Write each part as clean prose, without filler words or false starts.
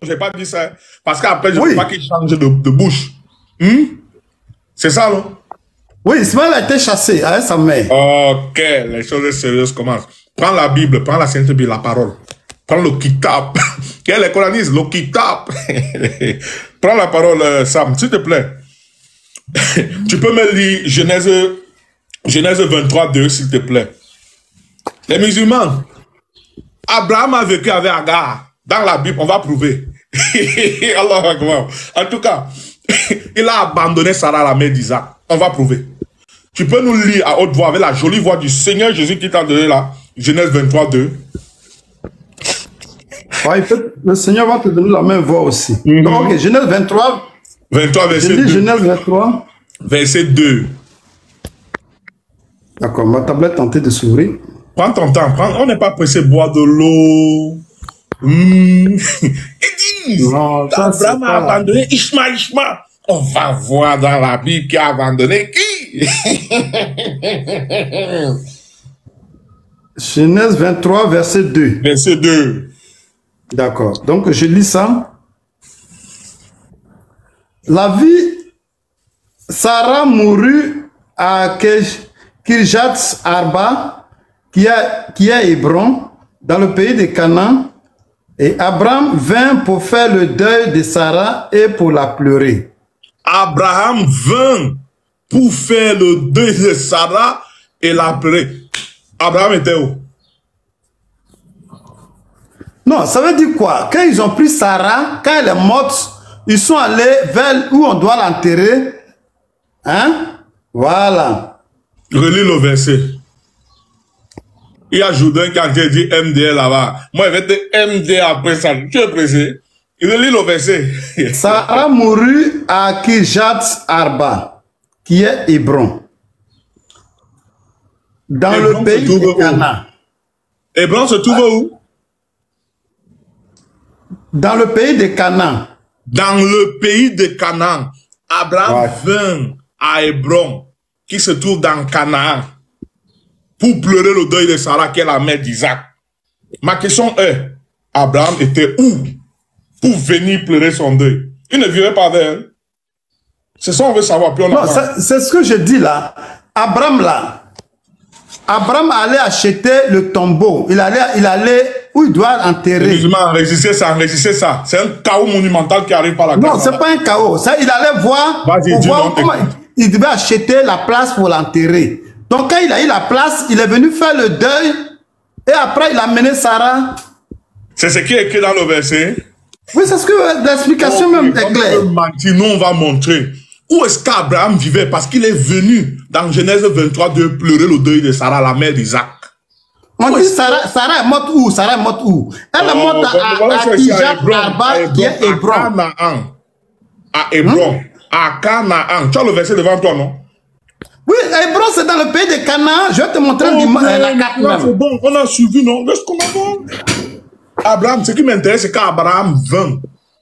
Je n'ai pas dit ça. Parce qu'après, je ne veux pas qu'il change de bouche. C'est ça, non? Oui, Ismaël a été chassé avec sa mère. Ok, les choses sérieuses commencent. Prends la Bible, prends la Sainte Bible, la parole. Prends le kitab. Quel est le Coranisme? Le kitab. Prends la parole, Sam, s'il te plaît. Tu peux me lire Genèse 23, 2, s'il te plaît. Les musulmans, Abraham a vécu avec Agar. Dans la Bible, on va prouver. Allah Akbar. En tout cas, il a abandonné Sarah à la mère d'Isaac. On va prouver. Tu peux nous lire à haute voix avec la jolie voix du Seigneur Jésus qui t'a donné là. Genèse 23, 2. Ouais, le Seigneur va te donner la même voix aussi. Donc, ok, Genèse 23. 23, verset 2. Genèse 23. Verset 2. D'accord, ma tablette tentait de s'ouvrir. Prends ton temps. On n'est pas pressé de boire de l'eau. Il dit, Abraham a abandonné Ishmael. On va voir dans la Bible qui a abandonné qui. Genèse 23, verset 2. Verset 2. D'accord. Donc, je lis ça. La vie, Sarah mourut à Kirjat Arba, qui est Hébron, dans le pays de Canaan. Et Abraham vint pour faire le deuil de Sarah et pour la pleurer. Abraham vint pour faire le deuil de Sarah et la pleurer. Abraham était où? Non, ça veut dire quoi? Quand ils ont pris Sarah, quand elle est morte, ils sont allés vers où on doit l'enterrer. Hein? Voilà. Relis le verset. Il y a Jourdain qui a dit MDL là-bas. Moi, je vais te MD après ça. Tu es pressé? Il relit le verset. Sarah mourut à Kirjat Arba, qui est Hébron, dans le pays de Canaan. Hébron se trouve où? Dans le pays de Canaan. Dans le pays de Canaan. Abraham vint à Hébron, qui se trouve dans Canaan, pour pleurer le deuil de Sarah, qui est la mère d'Isaac. Ma question est, Abraham était où pour venir pleurer son deuil? Il ne vivait pas avec elle. C'est ça on veut savoir. C'est ce que je dis là. Abraham allait acheter le tombeau. Il allait où il doit enterrer. Musulman, résistez ça. C'est un chaos monumental qui arrive par la Non, c'est pas un chaos. Il allait voir, comment il devait acheter la place pour l'enterrer. Donc quand il a eu la place, il est venu faire le deuil et après il a mené Sarah. C'est ce qui est écrit dans le verset. Oui, c'est ce que l'explication même est claire. Nous on va montrer. Où est-ce qu'Abraham vivait? Parce qu'il est venu dans Genèse 23 de pleurer le deuil de Sarah, la mère d'Isaac. On dit Sarah est morte où? Sarah est morte où? Elle est morte à Kirjat Arba, qui est Hébron. À Hébron. À Canaan. Tu as le verset devant toi, non? Oui, Hébron, c'est dans le pays de Canaan. Je vais te montrer la carte même. C'est bon, on a suivi, non? Laisse-moi voir. Abraham, ce qui m'intéresse, c'est qu'Abraham vint.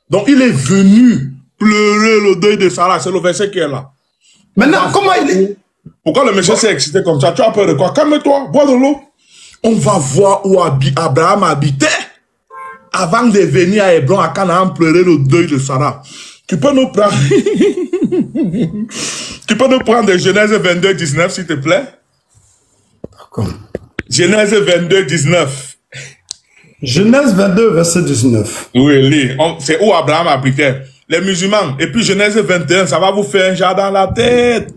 Donc, il est venu pleurer le deuil de Sarah. C'est le verset qui est là. Maintenant, comment il est? Pourquoi le monsieur s'est excité comme ça? Tu as peur de quoi? Calme-toi, bois de l'eau. On va voir où Abraham habitait avant de venir à Hébron, à Canaan, pleurer le deuil de Sarah. Tu peux nous prendre... Tu peux nous prendre Genèse 22, 19, s'il te plaît? D'accord. Genèse 22, 19. Genèse 22, verset 19. Oui, lis. C'est où Abraham habitait. Les musulmans. Et puis Genèse 21, ça va vous faire un jar dans la tête.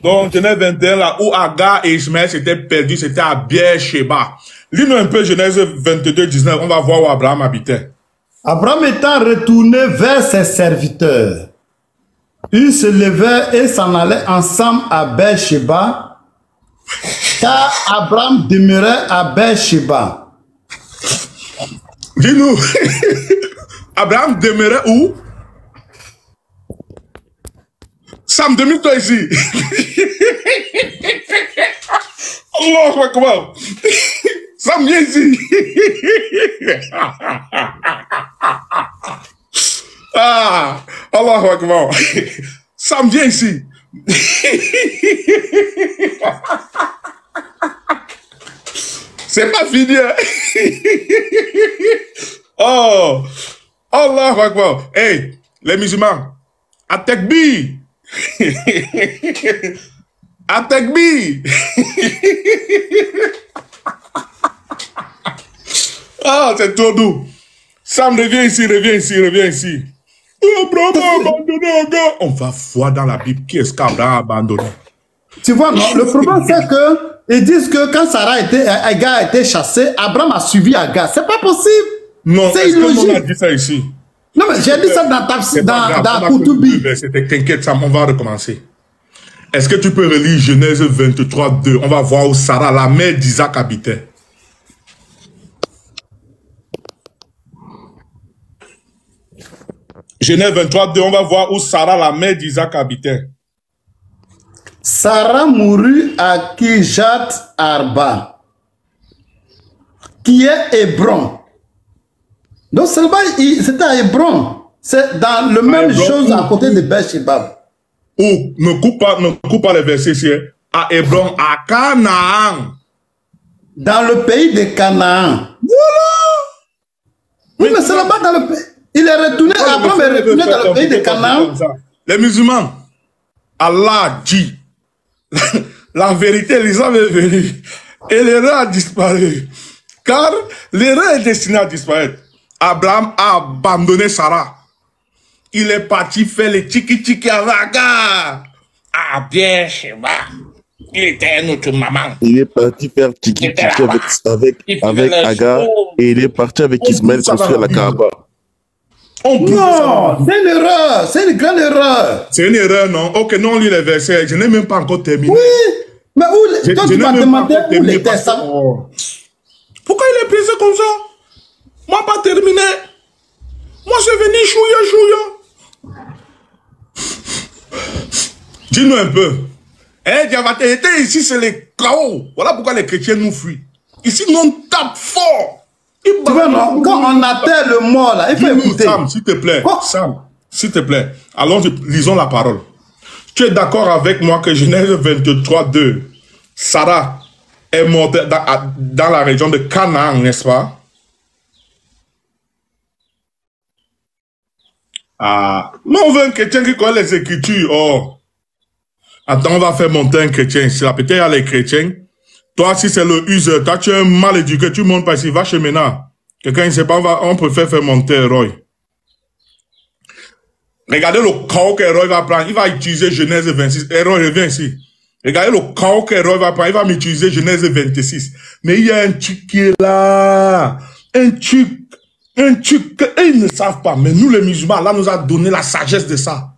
Donc, Genèse 21, là où Agar et Ismaël s'étaient perdus, c'était à Beersheba. Lis-nous un peu Genèse 22, 19. On va voir où Abraham habitait. Abraham étant retourné vers ses serviteurs, ils se levèrent et s'en allaient ensemble à Beersheba, car Abraham demeurait à Beersheba. Dis-nous, Abraham demeurait où? Sam, demande-toi ici. Allah Akbar. Sam, viens ici. Ah, Allah Akbar. Sam, viens ici. C'est pas fini. Hein? Oh, Allah Akbar. Hey, les musulmans, à Tekbi. À Tekbi. Ah, c'est trop doux. Sam, reviens ici, reviens ici, reviens ici. Abraham a abandonné Agar. On va voir dans la Bible qui est-ce qu'Abraham a abandonné. Tu vois, non, le problème c'est que ils disent que quand Agar a été chassé, Abraham a suivi Agar. C'est pas possible. Non, c'est illogique. On a dit ça ici. Non, mais j'ai dit ça dans Koutubi. T'inquiète, Sam, on va recommencer. Est-ce que tu peux relire Genèse 23, 2? On va voir où Sarah, la mère d'Isaac, habitait. Genèse 23, 2, on va voir où Sarah, la mère d'Isaac, habitait. Sarah mourut à Kirjat Arba, qui est Hébron. Donc c'était à Hébron. C'est dans le même chose à côté de Beersheba. Oh, ne coupe pas les versets ici. À Hébron, à Canaan. Dans le pays de Canaan. Voilà. Oui, mais c'est là-bas dans le pays. Il est retourné, Abraham est retourné dans le pays de Canaan. Les musulmans, Allah dit, la vérité, l'islam est venu. Et l'erreur a disparu. Car l'erreur est destinée à disparaître. Abraham a abandonné Sarah. Il est parti faire les tiki-tiki avec Agar. Ah, bien, Sheba. Il était notre maman. Il est parti faire tiki-tiki avec Agar. Et il est parti avec Ismaël construire la Kaaba. Non, c'est une erreur. C'est une grande erreur. C'est une erreur, non? Ok, non, on lit les versets. Je n'ai même pas encore terminé. Oui, mais où toi, tu m'as demandé où les textes. Pourquoi il est pressé comme ça? Moi, pas terminé. Moi, je suis venu chouïa. Dis-nous un peu. Eh, Diavaté, était ici, c'est les chaos. Voilà pourquoi les chrétiens nous fuient. Ici, nous, on tape fort. Tu vois, non? Quand on atteint le mort, là, il faut écouter. Sam, s'il te plaît. Oh. Sam, s'il te plaît. Allons, lisons la parole. Tu es d'accord avec moi que Genèse 23, 2, Sarah est morte dans la région de Canaan, n'est-ce pas? Ah, mais on veut un chrétien qui connaît les Écritures. Oh. Attends, on va faire monter un chrétien ici. Peut-être il y a les chrétiens. Toi, si c'est le user, toi, tu es mal éduqué, tu montes pas ici, va chez Ménard. Quelqu'un ne sait pas, on préfère faire monter Roy. Regardez le chaos que Roy va prendre. Il va utiliser Genèse 26. Roy, reviens ici. Regardez le chaos que Roy va prendre. Il va m'utiliser Genèse 26. Mais il y a un truc qui est là. Un truc. Ils ne savent pas. Mais nous, les musulmans, Allah nous a donné la sagesse de ça.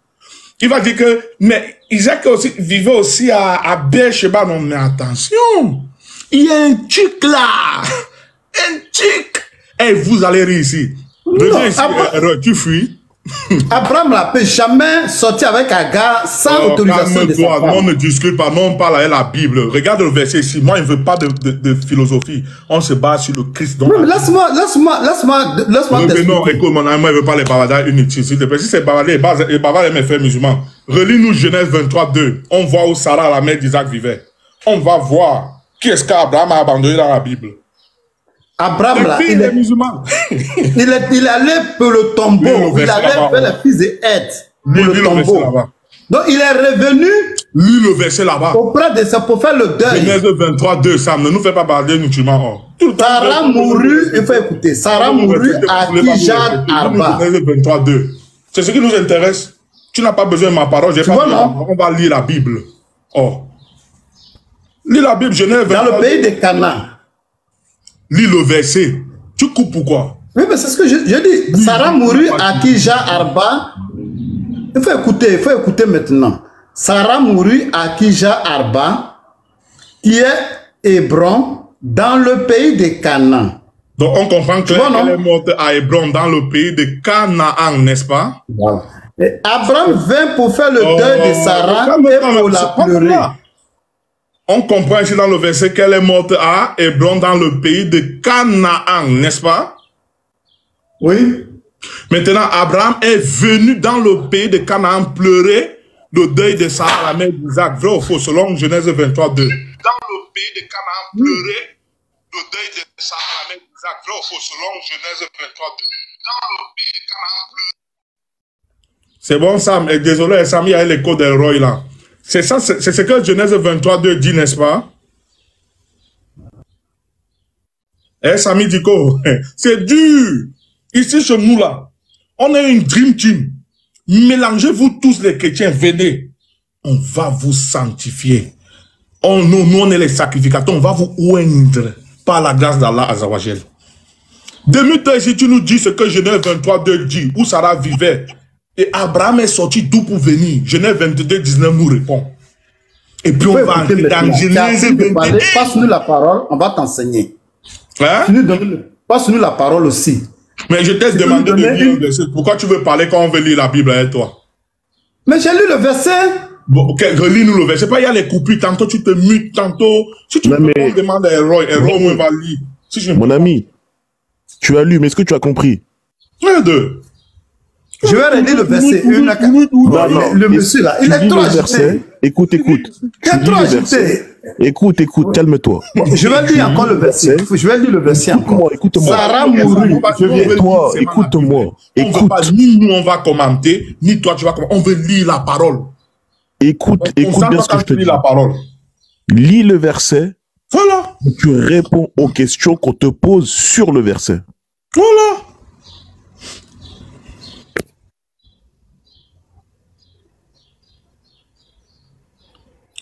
Il va dire que, mais Isaac aussi, vivait aussi à Beersheba. Non, mais attention. Il y a un truc là. Un truc. Et vous allez rire ici. Reviens ici, tu fuis. Abraham ne peut jamais sortir avec Agar sans autorisation de sa femme. Non, on ne discute pas, non, on parle avec la Bible. Regarde le verset ici. Moi, je ne veux pas de philosophie. On se base sur le Christ. Non, mais laisse-moi t'expliquer. Non, écoute, mon ami, moi, je ne veux pas les bavardages inutiles. S'il te plaît, si c'est bavardé, les bavards, mes frères musulmans. Relis-nous Genèse 23, 2. On voit où Sarah, la mère d'Isaac, vivait. On va voir qui est-ce qu'Abraham a abandonné dans la Bible. Abraham, là, il est allé pour le tombeau. Il allait faire le fils de Heth pour le tombeau. Donc, il est revenu. Lis le verset là-bas. Auprès de ça pour faire le deuil. Genèse 23, 2, Sam, ne nous fais pas parler mutuellement. Sarah mourut, il faut écouter. Sarah mourut à Kirjat Arba. Genèse 23, 2. C'est ce qui nous intéresse. Tu n'as pas besoin de ma parole. On va lire la Bible. Oh. Lis la Bible, Genèse 23. Dans le pays de Canaan. Lis le verset. Tu coupes pourquoi? Oui, mais c'est ce que je dis. Sarah mourut à Kirjat Arba. Il faut écouter maintenant. Sarah mourut à Kirjat Arba, qui est Hébron, dans le pays de Canaan. Donc on comprend qu'elle est morte à Hébron, dans le pays de Canaan, n'est-ce pas? Voilà. Et Abraham vint pour faire le deuil de Sarah et pour la pleurer. On comprend ici dans le verset qu'elle est morte à Hébron dans le pays de Canaan, n'est-ce pas? Oui. Maintenant, Abraham est venu dans le pays de Canaan pleurer le deuil de Sarah, la mère d'Isaac. Vrai ou faux, selon Genèse 23, 2. Dans le pays de Canaan pleurer le deuil de Sarah, la mère d'Isaac. Vrai ou faux, selon Genèse 23, 2. C'est bon, Sam. Et désolé, Sam, il y a l'écho d'Elroy là. C'est ça, c'est ce que Genèse 23, 2 dit, n'est-ce pas? Eh, Sami Diko, c'est dur. Ici, chez nous, là, on est une dream team. Mélangez-vous tous les chrétiens, venez. On va vous sanctifier. Nous, on est les sacrificateurs. On va vous oindre par la grâce d'Allah Azawajel. Demi-temps, si tu nous dis ce que Genèse 23, 2 dit, où Sarah vivait, et Abraham est sorti d'où pour venir? Genèse 22, 19 nous répond. Et puis on va entrer dans Genèse 22. Passe-nous la parole, on va t'enseigner. Hein? Passe-nous la parole aussi. Mais je t'ai demandé de lire le verset. Pourquoi tu veux parler quand on veut lire la Bible avec toi? Mais j'ai lu le verset. Bon, ok, relis-nous le verset. Pas, il y a les coupures. Tantôt tu te mutes, tantôt. Si tu veux, on demande à Héroï. Héroï, on va lire. Si Mon ami, tu as lu, mais est-ce que tu as compris? Un, deux. Je vais relire le verset. Le monsieur là, il est trop agité. Écoute. Il est trop agité. Écoute, calme-toi. Je vais lire encore le verset. Je vais lire le verset encore. Écoute-moi. Sarah mourut. Toi, écoute-moi. Écoute. Ni nous, on va commenter, ni toi, tu vas commenter. On veut lire la parole. Écoute bien ce que je te dis. La parole. Lis le verset. Voilà. Et tu réponds aux questions qu'on te pose sur le verset. Voilà.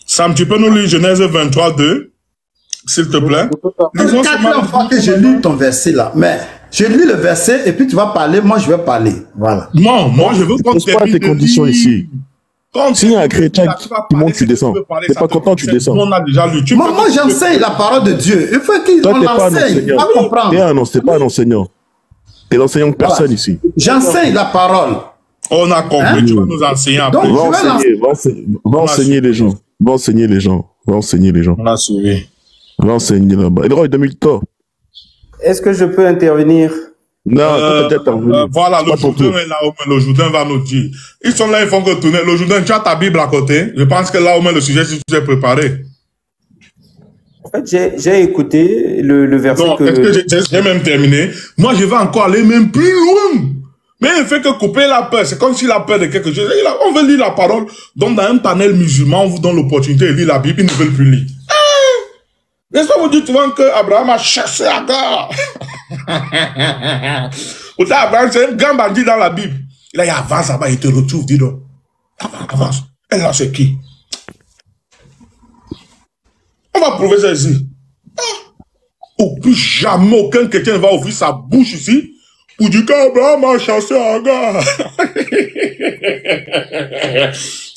Sam, tu peux nous lire Genèse 23, 2, s'il te plaît? C'est la quatrième fois que je lis ton verset là. Mais je lis le verset et puis tu vas parler, moi je vais parler. Voilà. Non, moi je veux qu'on termine tes conditions ici. S'il y a un chrétien qui monte, tu descends. Tu n'es pas content, tu descends. Moi j'enseigne la parole de Dieu. Il faut qu'il l'enseigne. Tu vas comprendre. Tu n'es pas un enseignant. Tu es l'enseignant de personne ici. J'enseigne la parole. On a compris, tu vas nous enseigner après. Va enseigner les gens. Va enseigner les gens. On a suivi. Va enseigner là-bas. Et le roi, il donne le temps. Est-ce que je peux intervenir? Non, peut-être intervenir. Voilà, le Jourdain est là, le Jourdain va nous dire. Ils sont là, ils font que tourner. Le Jourdain, tu as ta Bible à côté. Je pense que là, au moins, le sujet, si tu t'es préparé. En fait, j'ai écouté le verset non, est-ce que j'ai même terminé? Moi, je vais encore aller même plus loin. Mais il fait que couper la peur, c'est comme s'il a peur de quelque chose. On veut lire la parole. Donc, dans un panel musulman, on vous donne l'opportunité de lire la Bible, ils ne veulent plus lire. N'est-ce pas vous dites souvent qu'Abraham a chassé Agar? Abraham, c'est un grand bandit dans la Bible. Là, il avance là-bas, il te retrouve, dis donc. Avance. Et là, c'est qui? On va prouver ça ici. Ou plus jamais aucun chrétien ne va ouvrir sa bouche ici pour dire qu'Abraham a chassé Agar.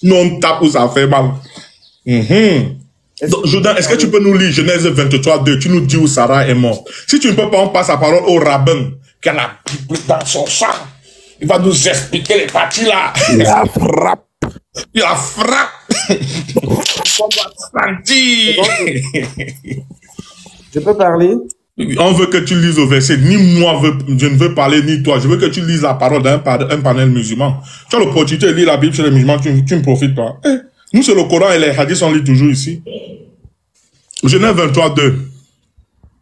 Non, tape où ça fait mal. Donc, Jourdain, est-ce que tu peux nous lire Genèse 23, 2? Tu nous dis où Sarah est morte. Si tu ne peux pas, on passe la parole au rabbin qui a la Bible dans son sang. Il va nous expliquer les parties là. Il la frappe. Il la frappe. On va sentir. Je peux parler? On veut que tu lises au verset. Ni moi, je ne veux parler, ni toi. Je veux que tu lises la parole d'un panel musulman. Tu as l'opportunité de lire la Bible chez les musulmans, tu ne profites pas. Nous, c'est le Coran et les hadiths, on lit toujours ici. Genèse 23, 2.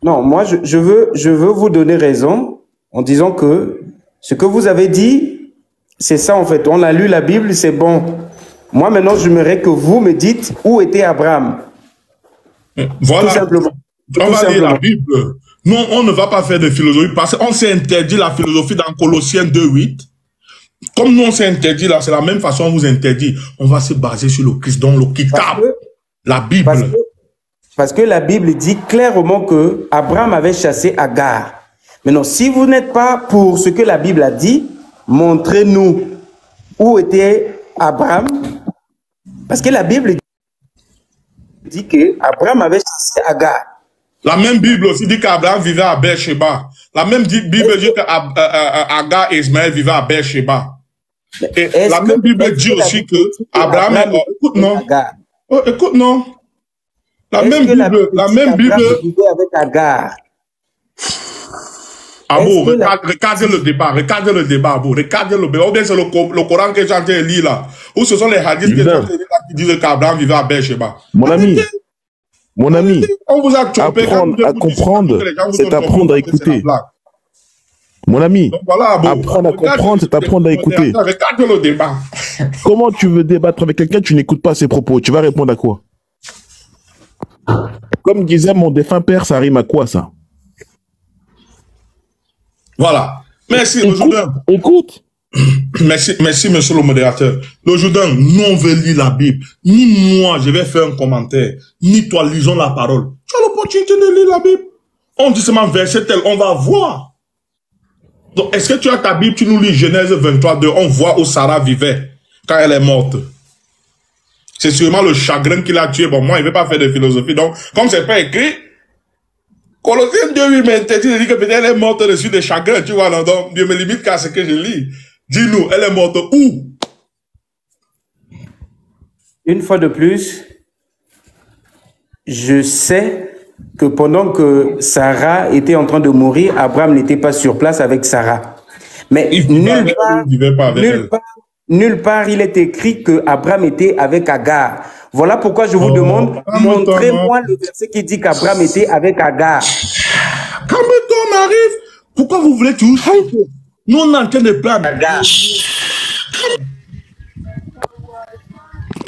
Non, moi, je veux vous donner raison en disant que ce que vous avez dit, c'est ça en fait. On a lu la Bible, c'est bon. Moi, maintenant, j'aimerais que vous me dites où était Abraham. Voilà. Tout simplement. On va lire la Bible. Non, on ne va pas faire de philosophie parce qu'on s'est interdit la philosophie dans Colossiens 2, 8. Comme nous, on s'est interdit là, c'est la même façon on vous interdit. On va se baser sur le Christ, donc le Kitab, la Bible. Parce que la Bible dit clairement que Abraham avait chassé Agar. Maintenant, si vous n'êtes pas pour ce que la Bible a dit, montrez-nous où était Abraham. Parce que la Bible dit que Abraham avait chassé Agar. La même Bible aussi dit qu'Abraham vivait à Beersheba. La même Bible dit qu'Agar et Ismaël vivaient à Beersheba. Et la même Bible dit aussi que Abraham est... Écoute, non. Oh, écoute, non. La même Bible... vivait avec Agar. Abou, regardez le débat, Abou, regardez le débat. Ou bien c'est le Coran que j'ai en train de lire là. Ou ce sont les hadiths que j'ai en train de lire là qui disent qu'Abraham vivait à Beersheba. Mon ami, on vous a trompé. Apprendre à comprendre, c'est apprendre à écouter. Mon ami, Donc voilà, bon, apprendre à comprendre, c'est apprendre à écouter. Regarde le débat. Comment tu veux débattre avec quelqu'un, tu n'écoutes pas ses propos? Tu vas répondre à quoi? Comme disait mon défunt père, ça rime à quoi, ça? Voilà. Merci, le Écoute, Jourdain. écoute. Merci, monsieur le modérateur. Le Jourdain, nous, on veut lire la Bible. Ni moi, je vais faire un commentaire. Ni toi, lisons la parole. Tu as l'opportunité de lire la Bible. On dit seulement verset tel, on va voir. Donc, est-ce que tu as ta Bible, tu nous lis Genèse 23, 2, on voit où Sarah vivait quand elle est morte. C'est sûrement le chagrin qui l'a tué. Bon, moi, il ne veut pas faire de philosophie. Donc, comme c'est pas écrit, Colossiens 2, 8, m'interdit de dire que peut-être elle est morte dessus de chagrin, tu vois, non, donc, Dieu me limite qu'à ce que je lis. Dis-nous, elle est morte où? Une fois de plus, je sais que pendant que Sarah était en train de mourir, Abraham n'était pas sur place avec Sarah. Mais nulle part il est écrit que Abraham était avec Agar. Voilà pourquoi je vous demande, montrez-moi le verset qui dit qu'Abraham était avec Agar. Quand on arrive, pourquoi vous voulez tout ça? Nous, on est en train de plaindre Agar.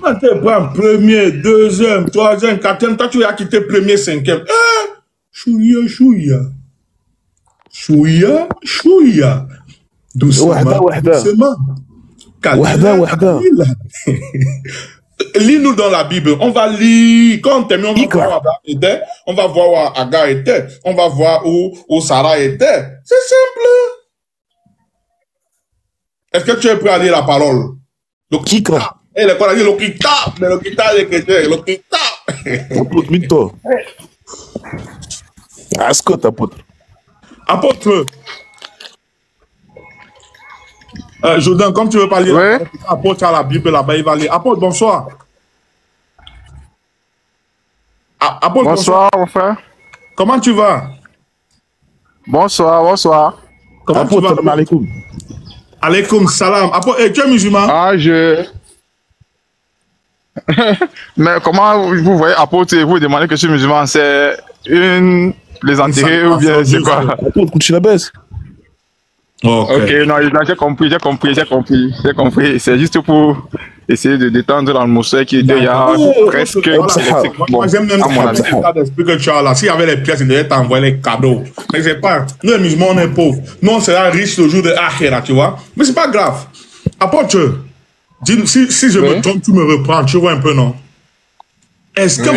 On est en train de prendre premier, deuxième, troisième, quatrième. Toi, tu as quitté premier, cinquième. Chouïa, chouïa. Chouïa, chouïa. Doucement, doucement. Lis-nous dans la Bible. On va lire. Quand on termine, on va voir où Abraham était. On va voir où Agar était. On va voir où Sarah était. C'est simple. Est-ce que tu es prêt à lire la parole? Le Kita. Et le Coran dit le Kita. Mais le Kita est chrétien. Le Kita. Apôtre, mytho. Ascot, apôtre. Apôtre. Jourdain, comme tu veux pas lire, oui. Apôtre à la Bible là-bas, il va lire. Apôtre, bonsoir. Apôtre, bonsoir, mon frère. Comment tu vas? Bonsoir, bonsoir. Comment tu vas? Salam alaikum. Alaikum salam. Apôtre, tu es musulman? Ah, Mais comment vous voyez apôtre et vous demandez que je suis musulman? C'est une plaisanterie ou bien c'est quoi? Apôtre, couche la baisse. Ok, non, j'ai compris. C'est juste pour essayer de détendre l'atmosphère qui était il y a presque... Moi, j'aime même l'état d'esprit que tu as là. S'il y avait les pièces, il devait t'envoyer les cadeaux. Mais c'est pas... Nous, les musulmans, on est pauvres. Nous, on sera riches le jour de Akhira, tu vois. Mais c'est pas grave. Apôtre, si je me trompe, tu me reprends. Tu vois un peu, non? Est-ce que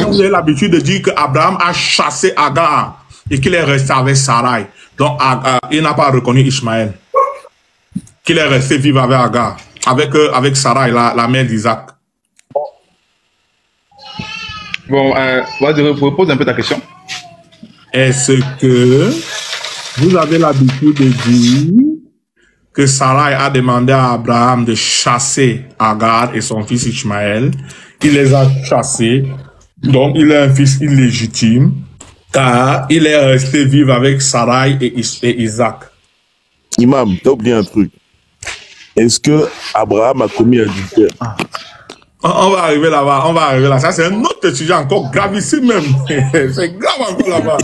vous avez l'habitude de dire qu'Abraham a chassé Agar et qu'il est resté avec Sarai? Donc, il n'a pas reconnu Ishmaël. Qu'il est resté vivre avec Agar, avec Sarai, la mère d'Isaac. Bon, vas-y, repose un peu ta question. Est-ce que vous avez l'habitude de dire que Sarai a demandé à Abraham de chasser Agar et son fils Ishmaël? Il les a chassés, donc il est un fils illégitime. Car il est resté vivre avec Sarai et Isaac. Imam, t'as oublié un truc. Est-ce que Abraham a commis adultère? On va arriver là-bas, Ça, c'est un autre sujet encore gravissime même. C'est grave encore là-bas.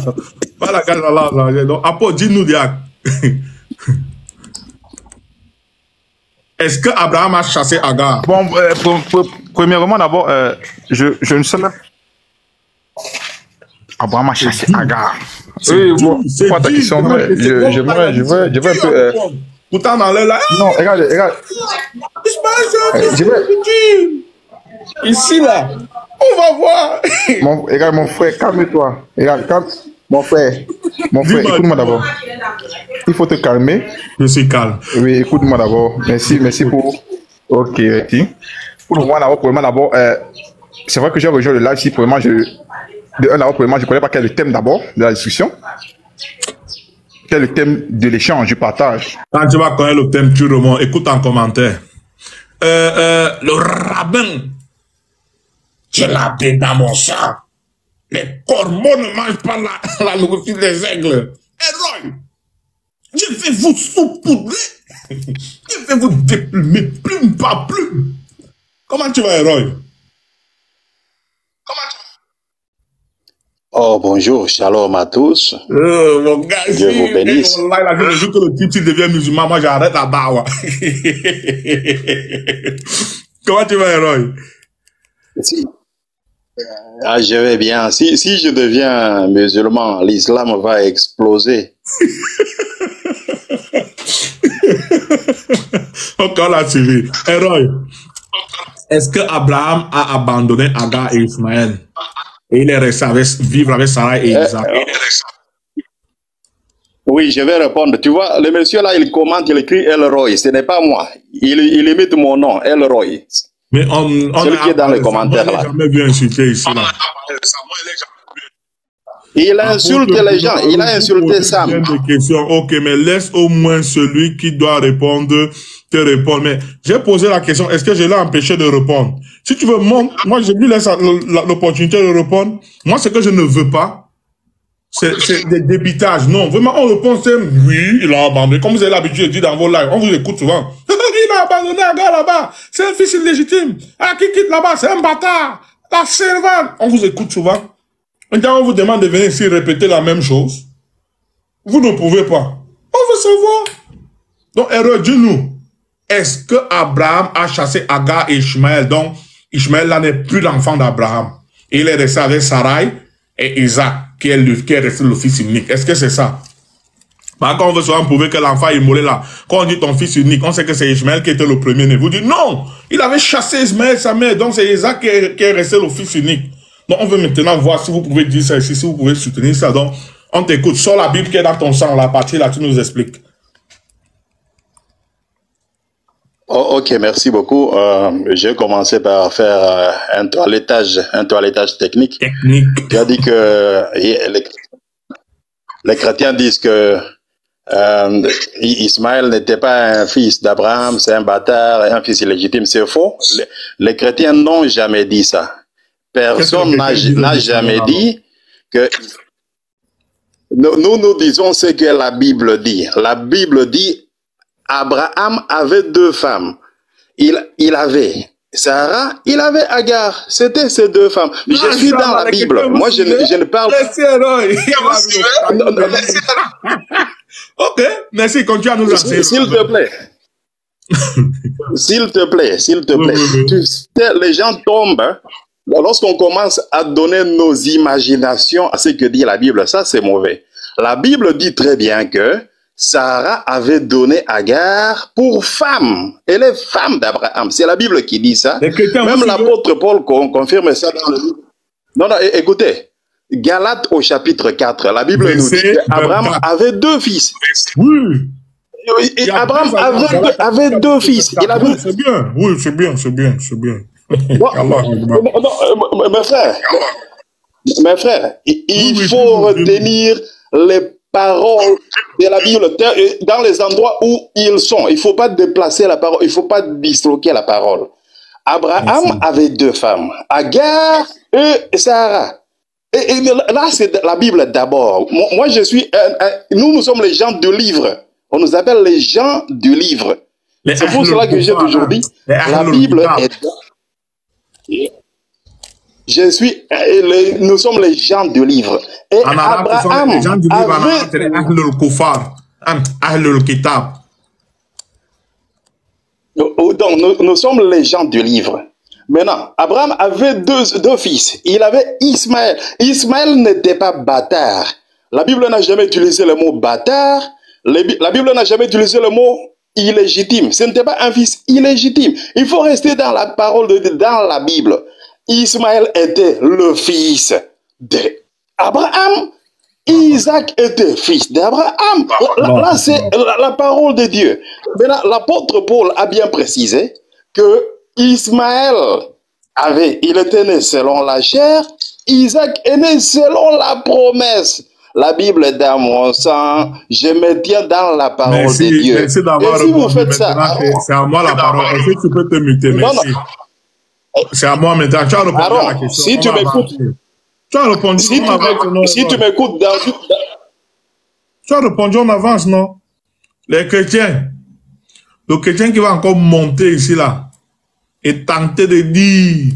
Voilà, donc, apôtre, dis-nous, Diac. Est-ce que Abraham a chassé Agar? Bon, premièrement, d'abord, je ne sais pas. Abraham a chassé Agar. Oui, bon, c'est pas ta question, mais je vais un peu... Pourtant, dans l'air là... Non, regarde. Ici, là, on va voir. Regarde, mon frère, calme-toi. Regarde, mon frère, écoute-moi d'abord. Il faut te calmer. Je suis calme. Oui, écoute-moi d'abord. Merci pour... Ok, pour le moment d'abord, c'est vrai que j'ai rejoint le live ici, pour le moment, je ne connais pas quel est le thème d'abord de la discussion. Quel est le thème de l'échange, du partage. Quand tu vas connaître le thème, tu remontes. Écoute en commentaire. Le rabbin, j'ai la paix dans mon sang. Les corbeaux ne mangent pas la nourriture des aigles. Héroï, je vais vous saupoudrer. Je vais vous déplumer plume par plume. Comment tu vas, Héroï? Oh, bonjour, shalom à tous. Mon gars, Dieu vous bénisse. Là, je joue que le type, s'il devient musulman, moi j'arrête la barre. Comment tu vas, Héroï? Ah, je vais bien. Si je deviens musulman, l'islam va exploser. Encore la Syrie. Héroï, est-ce que Abraham a abandonné Agar et Ismaël? Et il est resté vivre avec Sarah et Isaac. Oui, je vais répondre. Tu vois, le monsieur là, il commente, il écrit Elroy. Ce n'est pas moi. Il imite mon nom, Elroy. Mais celui qui est dans les commentaires là. Jamais vu insulter ici là. Il insulte les gens. Il a insulté Sam. Ok, mais laisse au moins celui qui doit répondre te répondre. Mais j'ai posé la question, est-ce que je l'ai empêché de répondre? Si tu veux, moi je lui laisse l'opportunité de répondre. Moi, ce que je ne veux pas, c'est des débitages. Non, vraiment, on répond, c'est oui, il a abandonné. Comme vous avez l'habitude de dire dans vos lives, on vous écoute souvent. Il a abandonné un gars là-bas. C'est un fils illégitime. Ah, qui quitte là-bas, c'est un bâtard. La servante. On vous écoute souvent. Maintenant, on vous demande de venir ici répéter la même chose. Vous ne pouvez pas. On veut savoir. Donc, Héroï, dis-nous. Est-ce que Abraham a chassé Agar et Ishmaël? Donc, Ishmaël là n'est plus l'enfant d'Abraham. Il est resté avec Sarai et Isaac, qui est resté le fils unique. Est-ce que c'est ça? Quand on veut souvent prouver que l'enfant est immolé là, quand on dit ton fils unique, on sait que c'est Ishmaël qui était le premier-né. Vous dites non, il avait chassé Ismaël, sa mère, donc c'est Isaac qui est resté le fils unique. Donc on veut maintenant voir si vous pouvez dire ça ici, si vous pouvez soutenir ça. Donc on t'écoute. Sors la Bible qui est dans ton sang, la partie là, tu nous expliques. Oh, ok, merci beaucoup. Je vais commencer par faire un toilettage technique. Tu as dit que les chrétiens disent que Ismaël n'était pas un fils d'Abraham, c'est un bâtard, un fils illégitime. C'est faux. Les chrétiens n'ont jamais dit ça. Personne n'a jamais dit que... Nous disons ce que la Bible dit. La Bible dit Abraham avait deux femmes. Il avait Sarah, il avait Agar. C'était ces deux femmes. Je suis dans la Bible. Moi, je ne parle pas. Ok, merci. Continue à nous enseigner. S'il te plaît. S'il te plaît. Tu sais, les gens tombent. Hein? Lorsqu'on commence à donner nos imaginations à ce que dit la Bible, ça c'est mauvais. La Bible dit très bien que Sarah avait donné Agar pour femme. Elle est femme d'Abraham. C'est la Bible qui dit ça. Même l'apôtre Paul confirme ça dans le livre. Non, écoutez. Galates au chapitre 4, la Bible nous dit qu'Abraham avait deux fils. Oui. Abraham avait deux fils. C'est bien. Oui, c'est bien. Non, mes frères, il faut retenir les paroles de la Bible dans les endroits où ils sont. Il ne faut pas déplacer la parole, il ne faut pas disloquer la parole. Abraham avait deux femmes, Agar et Sarah. Et là, c'est la Bible d'abord. Moi, nous sommes les gens du livre. On nous appelle les gens du livre. C'est pour cela que j'ai toujours dit, la Bible est... nous sommes les gens du livre. Et Abraham donc, nous sommes les gens du livre. Maintenant, Abraham avait deux fils. Il avait Ismaël. Ismaël n'était pas bâtard. La Bible n'a jamais utilisé le mot bâtard. La Bible n'a jamais utilisé le mot illégitime. Ce n'était pas un fils illégitime. Il faut rester dans la parole de Dieu, dans la Bible. Ismaël était le fils d'Abraham. Isaac était fils d'Abraham. Là, c'est la parole de Dieu. Maintenant, l'apôtre Paul a bien précisé que Ismaël il était né selon la chair. Isaac est né selon la promesse. La Bible est dans mon sang. Je me tiens dans la parole de Dieu. Merci d'avoir si vous faites ça, c'est à moi la parole. Est-ce que tu peux te muter? Merci. C'est à moi maintenant. Tu as répondu à la question. Si tu m'écoutes, tu as répondu. Si tu m'écoutes dans... Tu as répondu en avance, non? Les chrétiens, le chrétien qui va encore monter ici, là, et tenter de dire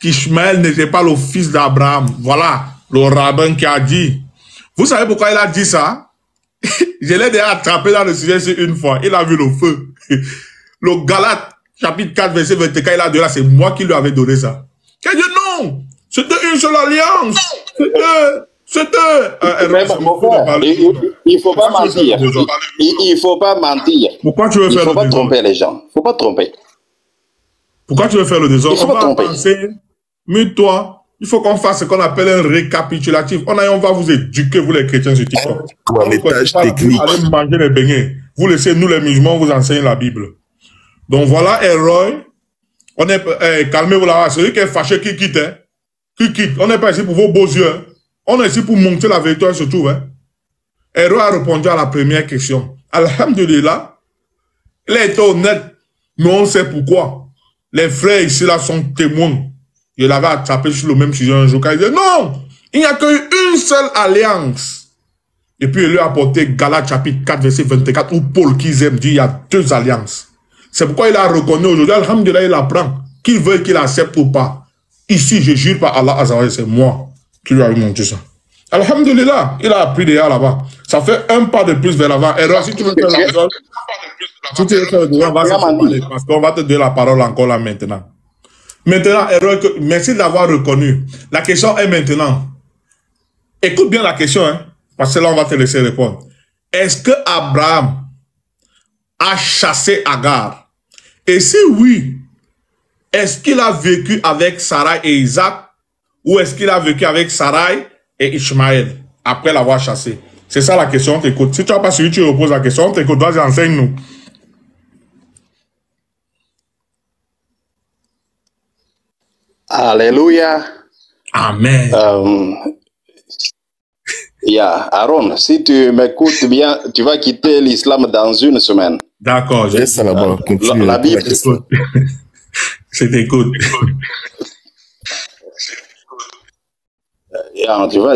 qu'Ishmaël n'était pas le fils d'Abraham. Voilà. le rabbin qui a dit. Vous savez pourquoi il a dit ça? Je l'ai déjà attrapé dans le sujet une fois. Il a vu le feu. Le Galate, chapitre 4, verset 24, il a dit là, c'est moi qui lui avais donné ça. Il a dit non, c'était une seule alliance. C'était... il faut pas mentir. Il faut pas mentir. Pourquoi tu veux faire le désordre? Il faut pas tromper les gens. Il faut pas tromper. Pourquoi tu veux faire le désordre? Il faut pas tromper. Mute-toi. Il faut qu'on fasse ce qu'on appelle un récapitulatif. On va vous éduquer, vous les chrétiens sur TikTok. Toilettage technique. Allez manger les beignets. Vous laissez, nous les musulmans, vous enseigner la Bible. Donc voilà, Héroï. On est, calmez-vous là, celui qui est fâché, qui quitte, hein. Qui quitte. On n'est pas ici pour vos beaux yeux, hein. On est ici pour montrer la vérité, se trouve, hein. Héroï a répondu à la première question. Alhamdulillah, il a été honnête, mais on sait pourquoi. Les frères ici là sont témoins. Je l'avais attrapé sur le même sujet un jour. Il disait non, il n'y a qu'une seule alliance. Et puis il lui a apporté Galates chapitre 4, verset 24, où Paul qui aime dit il y a deux alliances. C'est pourquoi il a reconnu aujourd'hui, alhamdulillah, il apprend, qu'il veuille qu'il accepte ou pas. Ici, je jure par Allah Azawaj, c'est moi qui lui ai montré ça. Alhamdulillah, il a appris déjà là-bas. Ça fait un pas de plus vers l'avant. Et si tu veux faire la chose, si tu veux faire le devoir, on va s'en parler, parce qu'on va te donner la parole encore là maintenant. Maintenant, merci d'avoir reconnu. La question est maintenant. Écoute bien la question, hein, parce que là, on va te laisser répondre. Est-ce que Abraham a chassé Agar? Et si oui, est-ce qu'il a vécu avec Sarai et Isaac, ou est-ce qu'il a vécu avec Sarai et Ishmaël après l'avoir chassé? C'est ça la question, on t'écoute. Si tu n'as pas suivi, tu reposes la question, on t'écoute, vas-y, enseigne-nous. Alléluia. Amen. Aaron, si tu m'écoutes bien, tu vas quitter l'islam dans une semaine. D'accord. Laisse ça là-bas, continue. La Bible. Je t'écoute.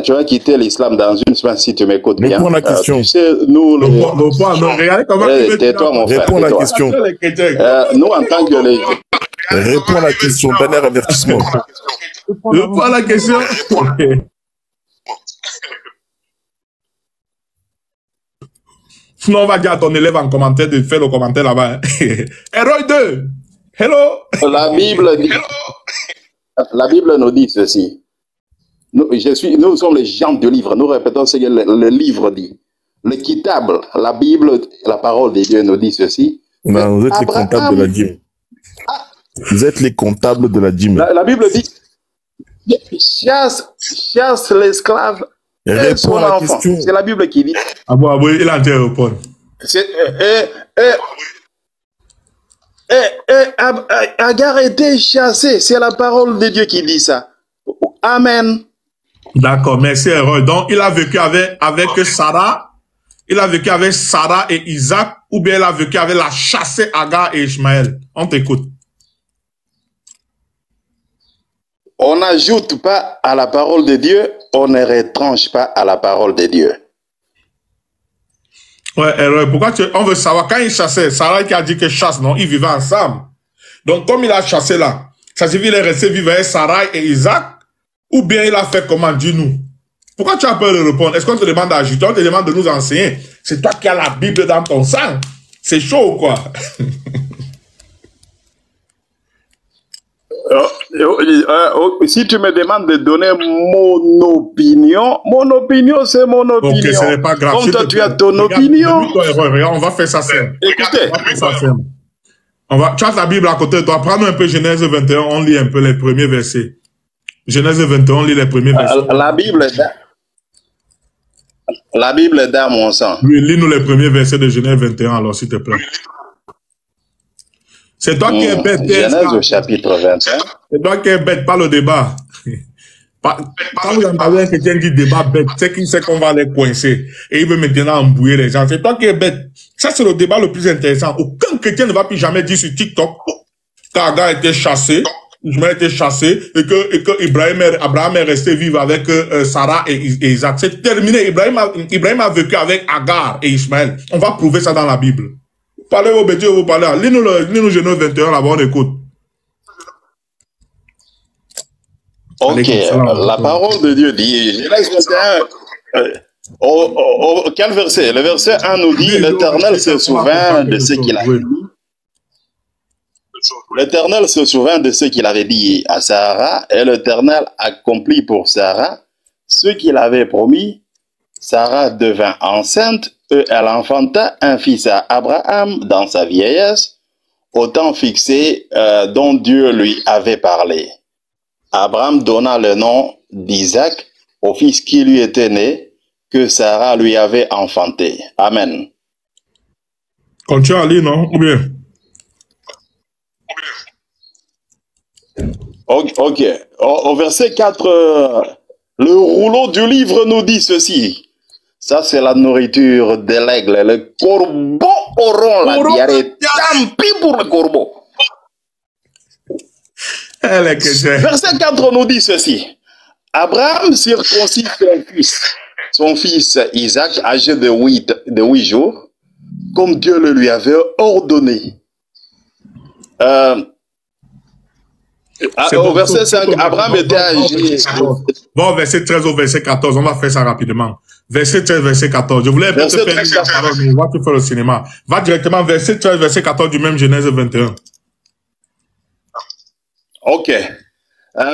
Tu vas quitter l'islam dans une semaine si tu m'écoutes bien. Réponds à la question. Tu sais, nous... Regardez comment tais-toi, mon frère. Réponds à la question. Nous, en tant que les... Réponds à la question. Dernier avertissement. Réponds à la question. Sinon, on va dire à ton élève en commentaire de faire le commentaire là-bas. Héroï 2. Hello. La Bible nous dit ceci. Nous sommes les gens du livre. Nous répétons ce que le livre dit. Le Kitable, la Bible, la parole de Dieu nous dit ceci. Non, vous êtes les comptables de la dîme. Vous êtes les comptables de la dîme. La Bible dit chasse l'esclave. Réponds à la question. C'est la Bible qui dit. Ah bon, il a intérêt à répondre. Agar a été chassé. C'est la parole de Dieu qui dit ça. Amen. D'accord, merci Héroï. Donc, il a vécu avec Sarah. Il a vécu avec Sarah et Isaac. Ou bien il a vécu avec la chassée Agar et Ishmaël. On t'écoute. On n'ajoute pas à la parole de Dieu, on ne retranche pas à la parole de Dieu. Ouais, pourquoi on veut savoir, quand il chassait, Sarah qui a dit que chasse, non, ils vivaient ensemble. Donc, comme il a chassé là, ça signifie qu'il est resté vivre avec Sarah et Isaac, ou bien il a fait comment, dis-nous. Pourquoi tu as peur de répondre? Est-ce qu'on te demande d'ajouter, on te demande de nous enseigner? C'est toi qui as la Bible dans ton sang. C'est chaud ou quoi? Si tu me demandes de donner mon opinion, c'est mon opinion. Ok, ce n'est pas grave. Comme toi, tu as ton opinion. Regarde, on va faire ça simple. Écoutez. On va faire ça simple. Tu as ta Bible à côté de toi. Prends un peu Genèse 21, on lit un peu les premiers versets. Genèse 21, on lit les premiers versets. La Bible est dans mon sang. Oui, lis-nous les premiers versets de Genèse 21, alors, s'il te plaît. C'est toi qui es bête. Genèse au chapitre 21. C'est toi qui es bête, pas le débat. Quand vous entendez un chrétien qui débat bête, c'est qu'il sait qu'on va les coincer. Et il veut maintenant embrouiller les gens. C'est toi qui es bête. Ça, c'est le débat le plus intéressant. Aucun chrétien ne va plus jamais dire sur TikTok qu'Agar a été chassé, Ishmaël a été chassé, et que Abraham est resté vivre avec Sarah et Isaac. C'est terminé. Ibrahim a vécu avec Agar et Ishmaël. On va prouver ça dans la Bible. Parlez au Bédieu, vous parlez. Lis-nous Genèse 21, là-bas, on écoute. Ok, la parole de Dieu dit, Genèse 21, quel verset? Le verset 1 nous dit, l'Éternel se souvint de ce qu'il avait dit. L'Éternel se souvint de ce qu'il avait dit à Sarah, et l'Éternel accomplit pour Sarah ce qu'il avait promis. Sarah devint enceinte, et elle enfanta un fils à Abraham dans sa vieillesse, au temps fixé dont Dieu lui avait parlé. Abraham donna le nom d'Isaac au fils qui lui était né, que Sarah lui avait enfanté. Amen. Continue à lire, non? Ou bien? Ok. Au verset 4, le rouleau du livre nous dit ceci. Ça, c'est la nourriture de l'aigle. Le corbeau auront la diarrhée. Tant pis pour le corbeau. Verset 4 nous dit ceci. Abraham circoncit son fils Isaac, âgé de 8 jours, comme Dieu le lui avait ordonné. Au verset 5, Abraham était âgé. Bon, verset 13 au verset 14, on va faire ça rapidement. Verset 13, verset 14. Je voulais un peu te faire une parole, mais on va te faire le cinéma. Va directement verset 13, verset 14 du même Genèse 21. Ok.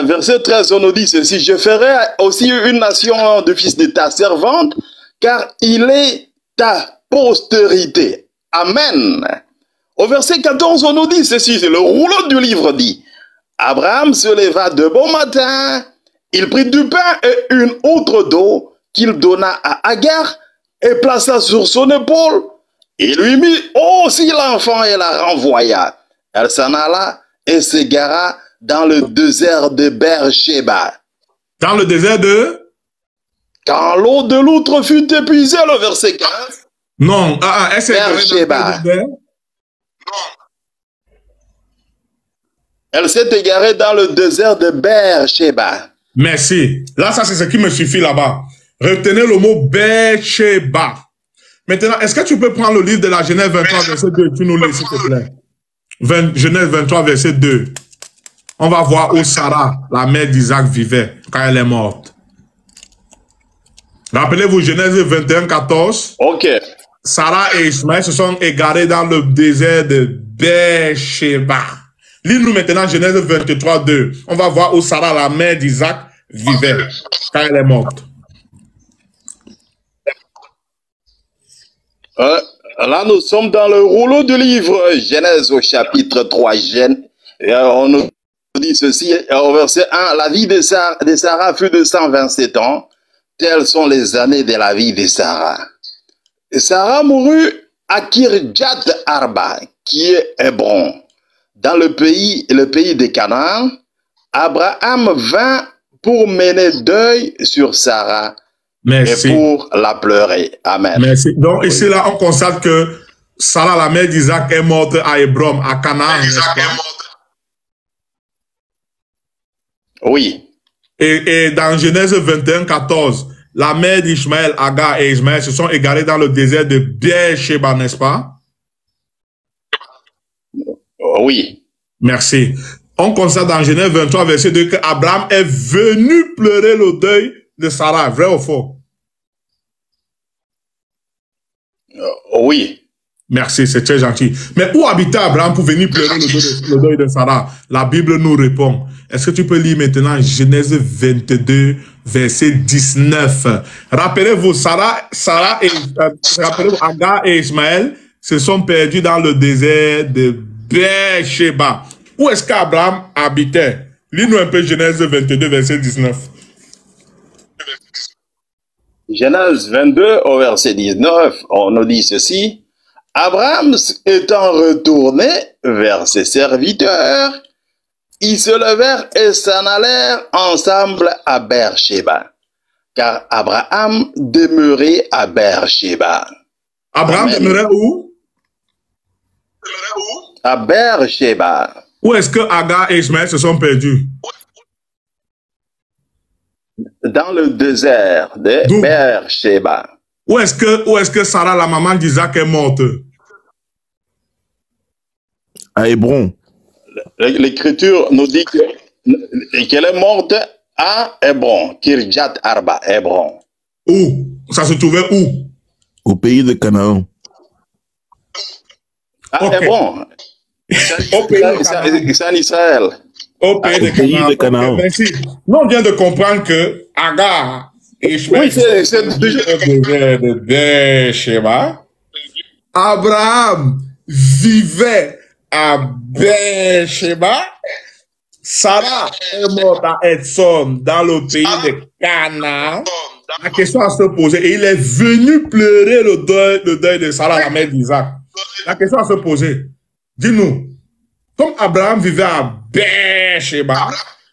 Verset 13, on nous dit ceci. Je ferai aussi une nation de fils de ta servante, car il est ta postérité. Amen. Au verset 14, on nous dit ceci. C'est le rouleau du livre dit. Abraham se leva de bon matin, il prit du pain et une autre d'eau qu'il donna à Agar et plaça sur son épaule. Il lui mit aussi l'enfant et la renvoya. Elle s'en alla et s'égara dans le désert de Beersheba. Dans le désert de? Quand l'eau de l'outre fut épuisée, le verset 15. Non, elle s'est Beersheba. Elle s'est égarée dans le désert de Beersheba. Merci. Là, ça, c'est ce qui me suffit là-bas. Retenez le mot Beersheba. Maintenant, est-ce que tu peux prendre le livre de la Genèse 23, verset 2? Tu nous lis, s'il te plaît. Genèse 23, verset 2. On va voir où Sarah, la mère d'Isaac, vivait quand elle est morte. Rappelez-vous, Genèse 21, 14. Ok. Sarah et Ismaël se sont égarés dans le désert de Beersheba. Lis-nous maintenant Genèse 23, 2. On va voir où Sarah, la mère d'Isaac, vivait quand elle est morte. Là, nous sommes dans le rouleau du livre Genèse au chapitre 3. On nous dit ceci au verset 1. La vie de Sarah fut de 127 ans. Telles sont les années de la vie de Sarah. Sarah mourut à Kirjat Arba, qui est Hébron. Dans le pays de Canaan, Abraham vint pour mener deuil sur Sarah. Merci. Et pour la pleurer. Amen. Merci. Donc ici, là, on constate que Sarah, la mère d'Isaac, est morte à Hébron, à Canaan. Oui. Et dans Genèse 21, 14, la mère d'Ishmaël, Agar et Ismaël se sont égarés dans le désert de Beersheba, n'est-ce pas? Oui. Merci. On constate dans Genèse 23, verset 2, que Abraham est venu pleurer le deuil de Sarah. Vrai ou faux? Oui. Merci, c'est très gentil. Mais où habitait Abraham pour venir pleurer le deuil de Sarah? La Bible nous répond. Est-ce que tu peux lire maintenant Genèse 22, verset 19? Rappelez-vous, rappelez-vous, Agar et Ismaël se sont perdus dans le désert de Beersheba. Où est-ce qu'Abraham habitait? Lis-nous un peu Genèse 22, verset 19. Genèse 22, au verset 19, on nous dit ceci. Abraham étant retourné vers ses serviteurs, ils se levèrent et s'en allèrent ensemble à Beersheba, car Abraham demeurait à Beersheba. Abraham demeurait où? À Beersheba. Où est-ce que Agar et Ismaël se sont perdus? Dans le désert de Beersheba. Où est-ce que Sarah, la maman d'Isaac, est morte? À Hébron. L'Écriture nous dit qu'elle est morte à Hébron, Kirjat Arba, Hébron. Où? Ça se trouvait où? Au pays de Canaan. À Ok. Hébron. Au pays de Canaan. C'est en Israël. Au pays de Canaan. de Canaan. Ok, merci. Nous, on vient de comprendre que Agar et Ishmael Oui, c'est déjà... de Beersheba. Abraham vivait à Beersheba. Sarah est morte à Edson dans le pays de Canaan. La question à se poser, et il est venu pleurer le deuil de Sarah, la mère d'Isaac. La question à se poser, dis-nous, comme Abraham vivait à Beersheba,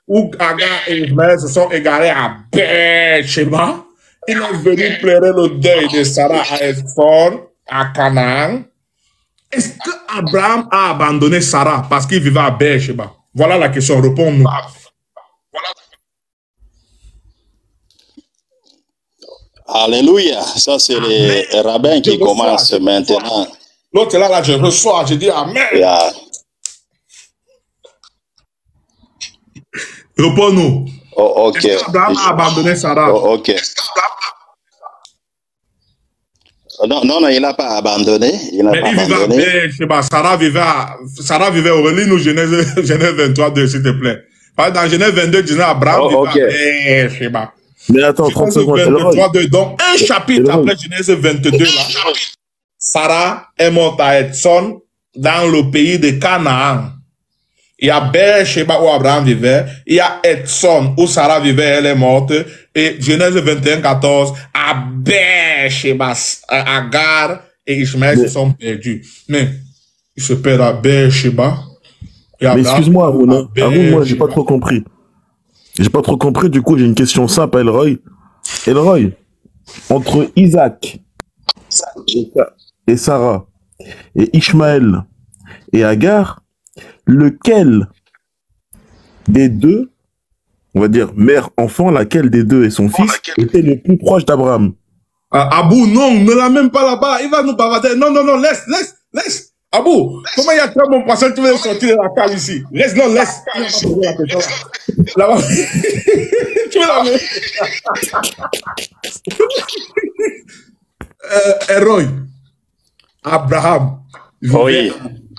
où Agar et Ishmael se sont égarés à Beersheba, il est venu pleurer le deuil de Sarah à Edson, à Canaan. Est-ce que Abraham a abandonné Sarah parce qu'il vivait à Beersheba? Voilà la question, réponds-nous. Alléluia. Ça, c'est les rabbins qui commencent maintenant. L'autre là, je reçois, je dis Amen. Yeah. Réponds-nous. Oh, ok. Est-ce qu'Abraham a abandonné Sarah? Oh, ok. Non, non, non, il n'a pas abandonné. Il n'a Mais pas il vivait à abandonné. Beersheba. Sarah vivait au relis-nous Genèse 23, 2, s'il te plaît. Parce que dans Genèse 22, disait Abraham Oh, vivait ok. à Beersheba. Mais attends, 30 Genèse secondes. 23, 2. Donc, un chapitre après Genèse 22, là, Sarah est morte à Edson, dans le pays de Canaan. Il y a Beersheba où Abraham vivait, il y a Edson où Sarah vivait, elle est morte, et Genèse 21, 14, à Beersheba, Agar et Ishmael se sont perdus. Mais, ils se perdent à Beersheba. Mais excuse-moi, Aruna. Aruna, moi, j'ai pas trop compris. J'ai pas trop compris, du coup, j'ai une question simple à Elroy. Elroy, entre Isaac et Sarah et Ishmael et Agar, lequel des deux, on va dire mère-enfant, laquelle des deux et son fils était le plus proche d'Abraham? Abou, non, ne l'a même pas là-bas, il va nous bavarder. Non, non, non, laisse. Abou, comment il y a très bon poisson, tu veux sortir de la cale ici? Laisse. Il va pas poser la question là. Là-bas. Tu veux la mettre? Héroï. Abraham. Oui.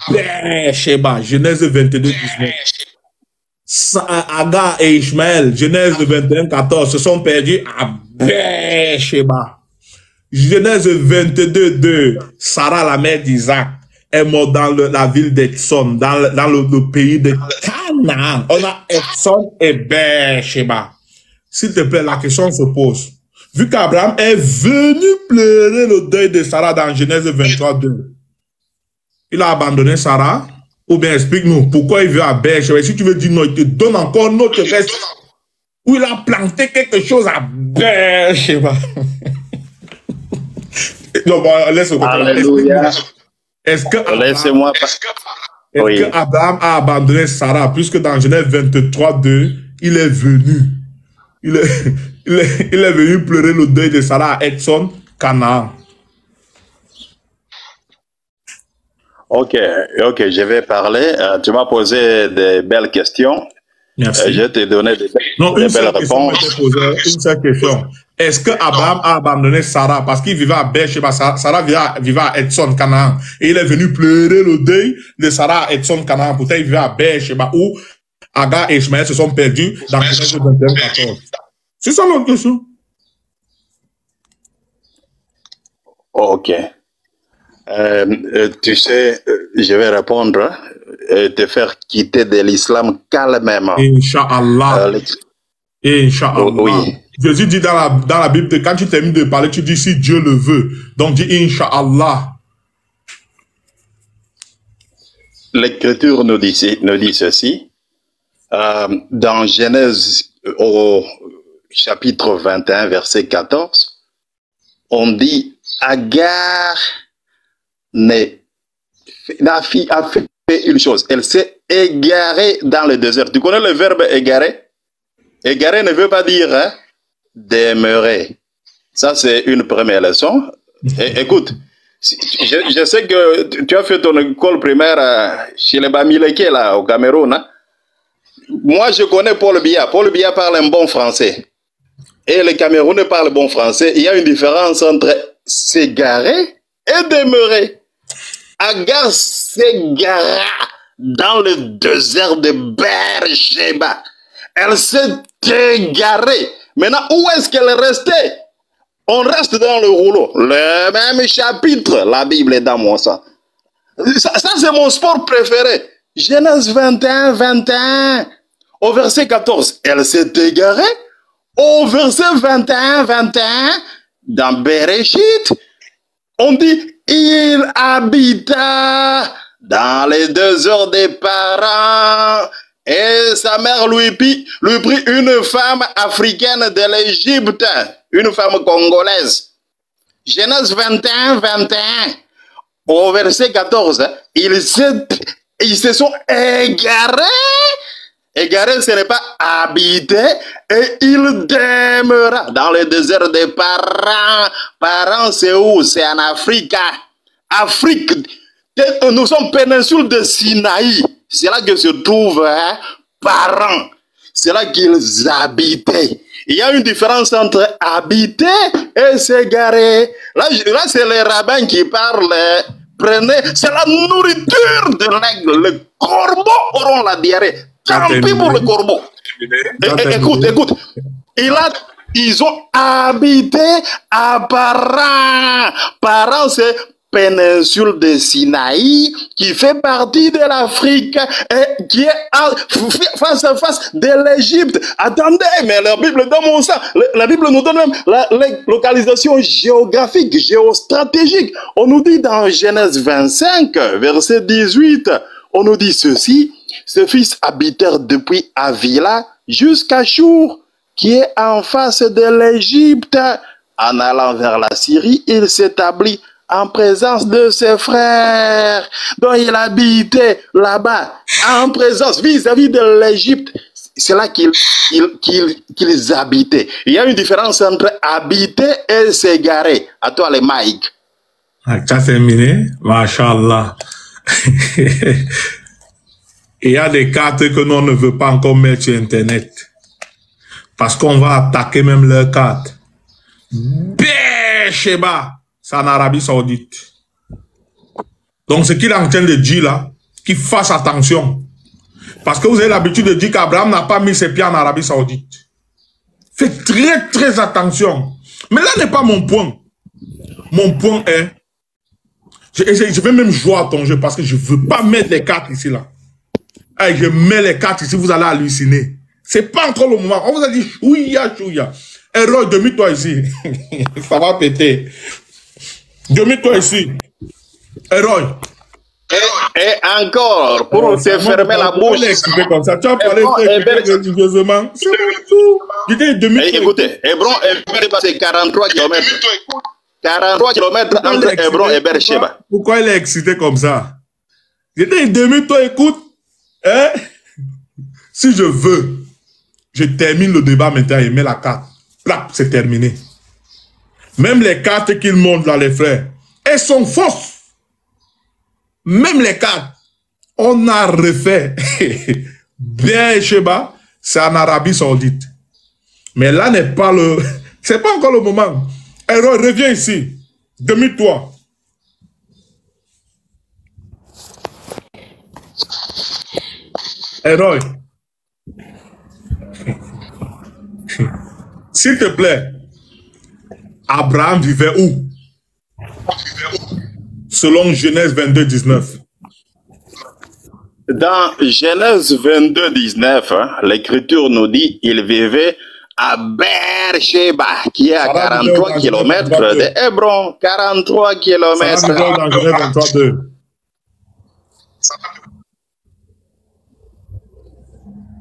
Beersheba, Genèse 22, 19. Agar et Ishmael, Genèse 21, 14, se sont perdus à Beersheba. Genèse 22, 2, Sarah, la mère d'Isaac, est morte dans la ville d'Edson, dans le pays de Canaan. On a Edson et Beersheba. S'il te plaît, la question se pose. Vu qu'Abraham est venu pleurer le deuil de Sarah dans Genèse 23, 2, il a abandonné Sarah? Ou bien explique-nous pourquoi il veut à Beersheba. Si tu veux dire non, il te donne encore notre reste où il a planté quelque chose à Beersheba. Non, bon, laisse-moi. Alléluia. Est-ce que Laissez-moi pas. Oui. que Abraham a abandonné Sarah, puisque dans Genèse 23, 2, il est venu. Il est venu pleurer le deuil de Sarah à Edson, Canaan. Ok, je vais parler. Tu m'as posé des belles questions. Merci. Je t'ai donné des belles réponses. Une seule question. Est-ce que Abraham a abandonné Sarah parce qu'il vivait à Beersheba? Sarah vivait à Edson, Canaan. Et il est venu pleurer le deuil de Sarah à Edson, Canaan. Pourtant, il vivait à Beersheba où Agar et Ishmael se sont perdus dans Genèse 21, 14. C'est ça notre question. Ok. Tu sais, je vais répondre et te faire quitter de l'islam calmement. Inch'Allah. Inch'Allah. Oui. Jésus dit dans la Bible, quand tu termines de parler, tu dis si Dieu le veut. Donc dis Inch'Allah. L'Écriture nous dit ceci. Dans Genèse au chapitre 21, verset 14, on dit Agar a fait une chose. Elle s'est égarée dans le désert. Tu connais le verbe égarer? Égarer ne veut pas dire demeurer. Ça, c'est une première leçon. Et, écoute, je sais que tu as fait ton école primaire chez les Bamileke, là, au Cameroun. Hein? Moi, je connais Paul Biya. Paul Biya parle un bon français. Et les Camerounais parlent bon français. Il y a une différence entre s'égarer et demeurer. Agar s'égara dans le désert de Beersheba. Elle s'est égarée. Maintenant, où est-ce qu'elle est restée? On reste dans le rouleau. Le même chapitre. La Bible est dans mon sang. Ça c'est mon sport préféré. Genèse 21, 21. Au verset 14, elle s'est égarée. Au verset 21, 21, dans Bereshit, on dit, il habita dans les deserts des parents. Et sa mère lui prit une femme africaine de l'Égypte, une femme congolaise. Genèse 21, 21. Au verset 14, ils se sont égarés. Égaré, ce n'est pas habité, et il demeura dans le désert des parents. Parents, c'est où? C'est en Afrique. Afrique, nous sommes péninsule de Sinaï. C'est là que se trouvent parents. C'est là qu'ils habitaient. Il y a une différence entre habiter et s'égarer. Là c'est les rabbins qui parlent. Prenez, c'est la nourriture de l'aigle. Les corbeaux auront la diarrhée. Tant pis pour le corbeau. Écoute. Ils ont habité à Paran. Paran, c'est péninsule de Sinaï qui fait partie de l'Afrique et qui est face à face de l'Égypte. Attendez, mais la Bible dans mon sang, la Bible nous donne même la localisation géographique, géostratégique. On nous dit dans Genèse 25, verset 18, on nous dit ceci: ses fils habitèrent depuis Avila jusqu'à Chour, qui est en face de l'Égypte. En allant vers la Syrie, il s'établit en présence de ses frères. Donc il habitait là-bas, en présence, vis-à-vis de l'Égypte. C'est là qu'ils habitaient. Il y a une différence entre habiter et s'égarer. À toi les Mike. Ça c'est terminé. Machallah. Il y a des cartes que nous ne veut pas encore mettre sur Internet. Parce qu'on va attaquer même leurs cartes. Beersheba, c'est en Arabie Saoudite. Donc ce qu'il est en train de dire là, qu'il fasse attention. Parce que vous avez l'habitude de dire qu'Abraham n'a pas mis ses pieds en Arabie Saoudite. Faites très très attention. Mais là n'est pas mon point. Mon point est, je vais même jouer à ton jeu parce que je ne veux pas mettre les cartes ici là. Hey, je mets les cartes ici, vous allez halluciner. C'est pas encore le moment. On vous a dit chouïa, chouïa. Héros, demi-toi ici. Ça va péter. Demi-toi ici. Héros. Et encore, pour se fermer la bouche. Comme ça. Tu as parlé religieusement. C'est tout. Écoutez, Hébron est dépassé 43 km. 43 km entre Hébron et Beersheba. Pourquoi il est excité comme ça? J'étais demi-toi, écoute. Hein? Si je veux, je termine le débat maintenant et mets la carte. Là, c'est terminé. Même les cartes qu'ils montrent là, les frères, elles sont fausses. Même les cartes, on a refait. Beersheba, c'est en Arabie Saoudite. Mais là n'est pas le... C'est pas encore le moment. Alors, reviens ici. Demi-toi. Héros. S'il te plaît, Abraham vivait où? Selon Genèse 22, 19. Dans Genèse 22, 19, l'Écriture nous dit qu'il vivait à Beersheba, qui est à 43 km de Hébron. 43 km. Dans Genèse 23, 2.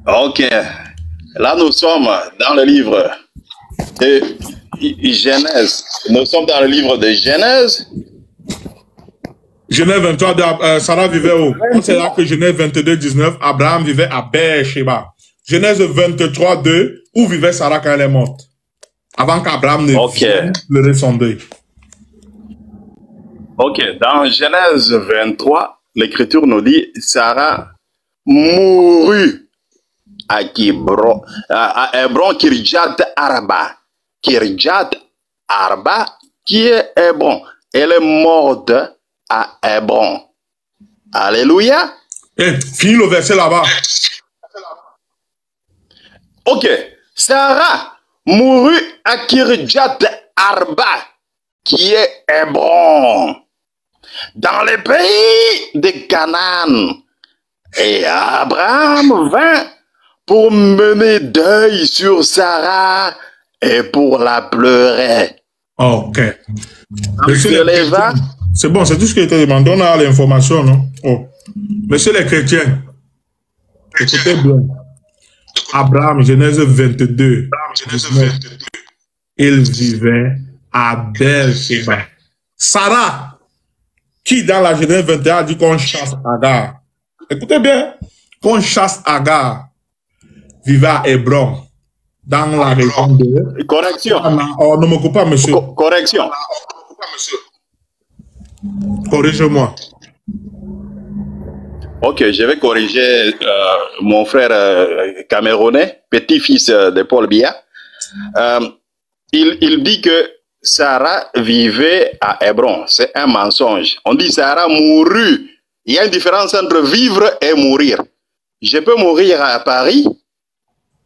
Ok. Là, nous sommes dans le livre de Genèse. Nous sommes dans le livre de Genèse. Genèse 23, Sarah vivait où? C'est là que Genèse 22, 19, Abraham vivait à Beersheba. Genèse 23, 2, où vivait Sarah quand elle est morte? Avant qu'Abraham ne pleurait son deuil. Ok, dans Genèse 23, l'Écriture nous dit Sarah mourut à Hébron, Kirjat Arba. Kirjat Arba, qui est Hébron. Elle est morte à Hébron. Alléluia. Finis le verset là-bas. Ok. Sarah mourut à Kirjat Arba, qui est Hébron, dans les pays de Canaan. Et Abraham vint pour mener deuil sur Sarah et pour la pleurer. Ok. C'est bon, c'est tout ce qui était demandé. On a l'information, non? Oh. Monsieur les chrétiens, écoutez bien. Abraham, Genèse 22. Il vivait à Beersheba. Sarah, qui dans la Genèse 21 a dit qu'on chasse Agar. Écoutez bien, qu'on chasse Agar, vivait à Hébron, dans la région de... Correction. Oh, ne me coupe pas, monsieur. Correction. Corrige-moi. Ok, je vais corriger mon frère camerounais, petit-fils de Paul Biya. Il dit que Sarah vivait à Hébron. C'est un mensonge. On dit Sarah mourut. Il y a une différence entre vivre et mourir. Je peux mourir à Paris,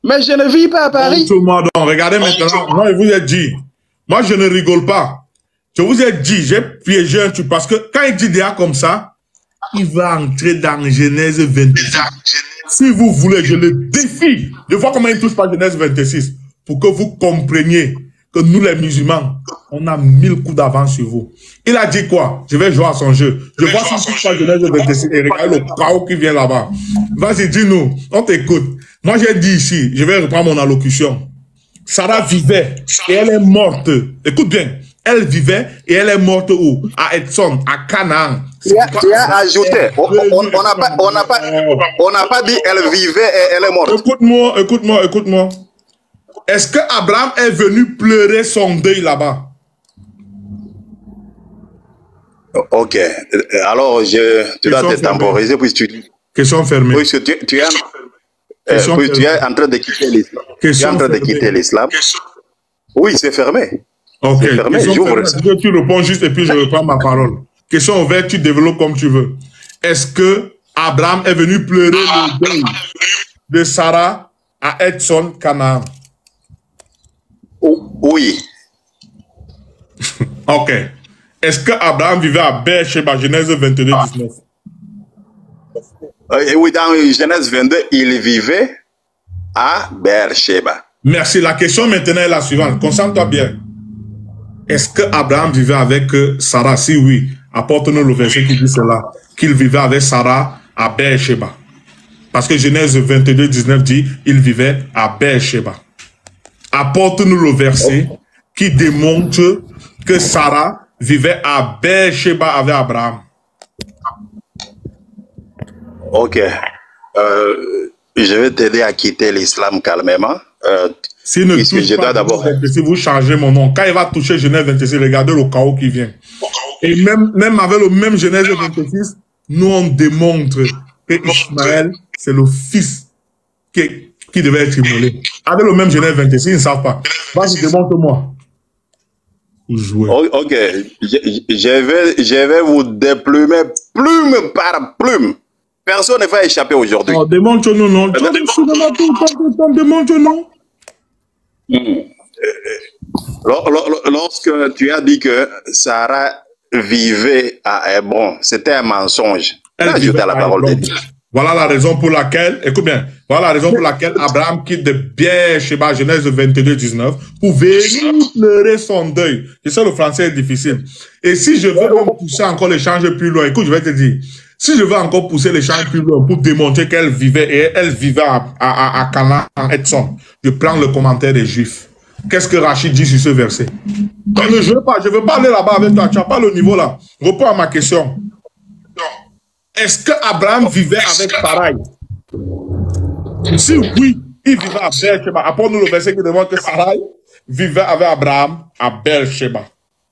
mais je ne vis pas à Paris. Regardez maintenant, moi je vous ai dit, moi je ne rigole pas. Je vous ai dit, j'ai piégé un truc parce que quand il dit déjà comme ça, il va entrer dans Genèse 26. Si vous voulez, je le défie de voir comment il touche par Genèse 26 pour que vous compreniez que nous les musulmans, on a 1000 coups d'avance sur vous. Il a dit quoi? Je vais jouer à son jeu. Je vois si touche par Genèse 26 et regarde le chaos qui vient là-bas. Vas-y, dis-nous, on t'écoute. Moi j'ai dit ici, je vais reprendre mon allocution. Sarah vivait et elle est morte. Écoute bien. Elle vivait et elle est morte où? À Edson, à Canaan. Tu as ajouté. On n'a pas dit elle vivait et elle est morte. Écoute-moi. Est-ce que Abraham est venu pleurer son deuil là-bas? Ok. Alors, tu dois te temporiser puisque tu dis. Question fermée. Puisque tu es en train de quitter l'islam. Tu es en train de quitter l'islam. Oui, c'est fermé. Ok, tu réponds juste et puis je reprends ma parole. Question ouverte, tu développes comme tu veux. Est-ce que Abraham est venu pleurer le deuil de Sarah à Edson, Canaan? Oui. Ok. Est-ce que Abraham vivait à Beersheba, Genèse 22, 19? Oui, dans Genèse 22, il vivait à Beersheba. Merci. La question maintenant est la suivante. Concentre-toi bien. Est-ce que Abraham vivait avec Sarah? Si oui, apporte-nous le verset qui dit cela. Qu'il vivait avec Sarah à Beersheba. Parce que Genèse 22, 19 dit, il vivait à Beersheba. Apporte-nous le verset qui démontre que Sarah vivait à Beersheba avec Abraham. Ok. Je vais t'aider à quitter l'islam calmement. Si vous changez mon nom, quand il va toucher Genèse 26, regardez le chaos qui vient. Et même avec le même Genèse 26, nous on démontre que Ismaël, c'est le fils qui devait être immolé. Avec le même Genèse 26, ils ne savent pas. Vas-y, démontre-moi. Ok, je vais vous déplumer plume par plume. Personne ne va échapper aujourd'hui. Oh, démontre-nous, non. Démontre-nous. Lorsque tu as dit que Sarah vivait à Hébron, c'était un mensonge. Elle vivait à la parole de Dieu. Voilà la raison pour laquelle, écoute bien, voilà la raison pour laquelle Abraham quitte de Beersheba, Genèse 22, 19, pour venir pleurer son deuil. Je sais, le français est difficile. Et si je veux pousser encore l'échange plus loin, écoute, je vais te dire, si je veux encore pousser l'échange plus loin pour démontrer qu'elle vivait, et elle vivait à Canaan, en Edson, je prends le commentaire des Juifs. Qu'est-ce que Rachid dit sur ce verset? Je ne veux pas aller là-bas avec toi, tu n'as pas le niveau là. Réponds à ma question. Est-ce que Abraham vivait avec Sarai? Si oui, il vivait à Beersheba. Apporte-nous le verset qui demande que Sarai vivait avec Abraham à Beersheba.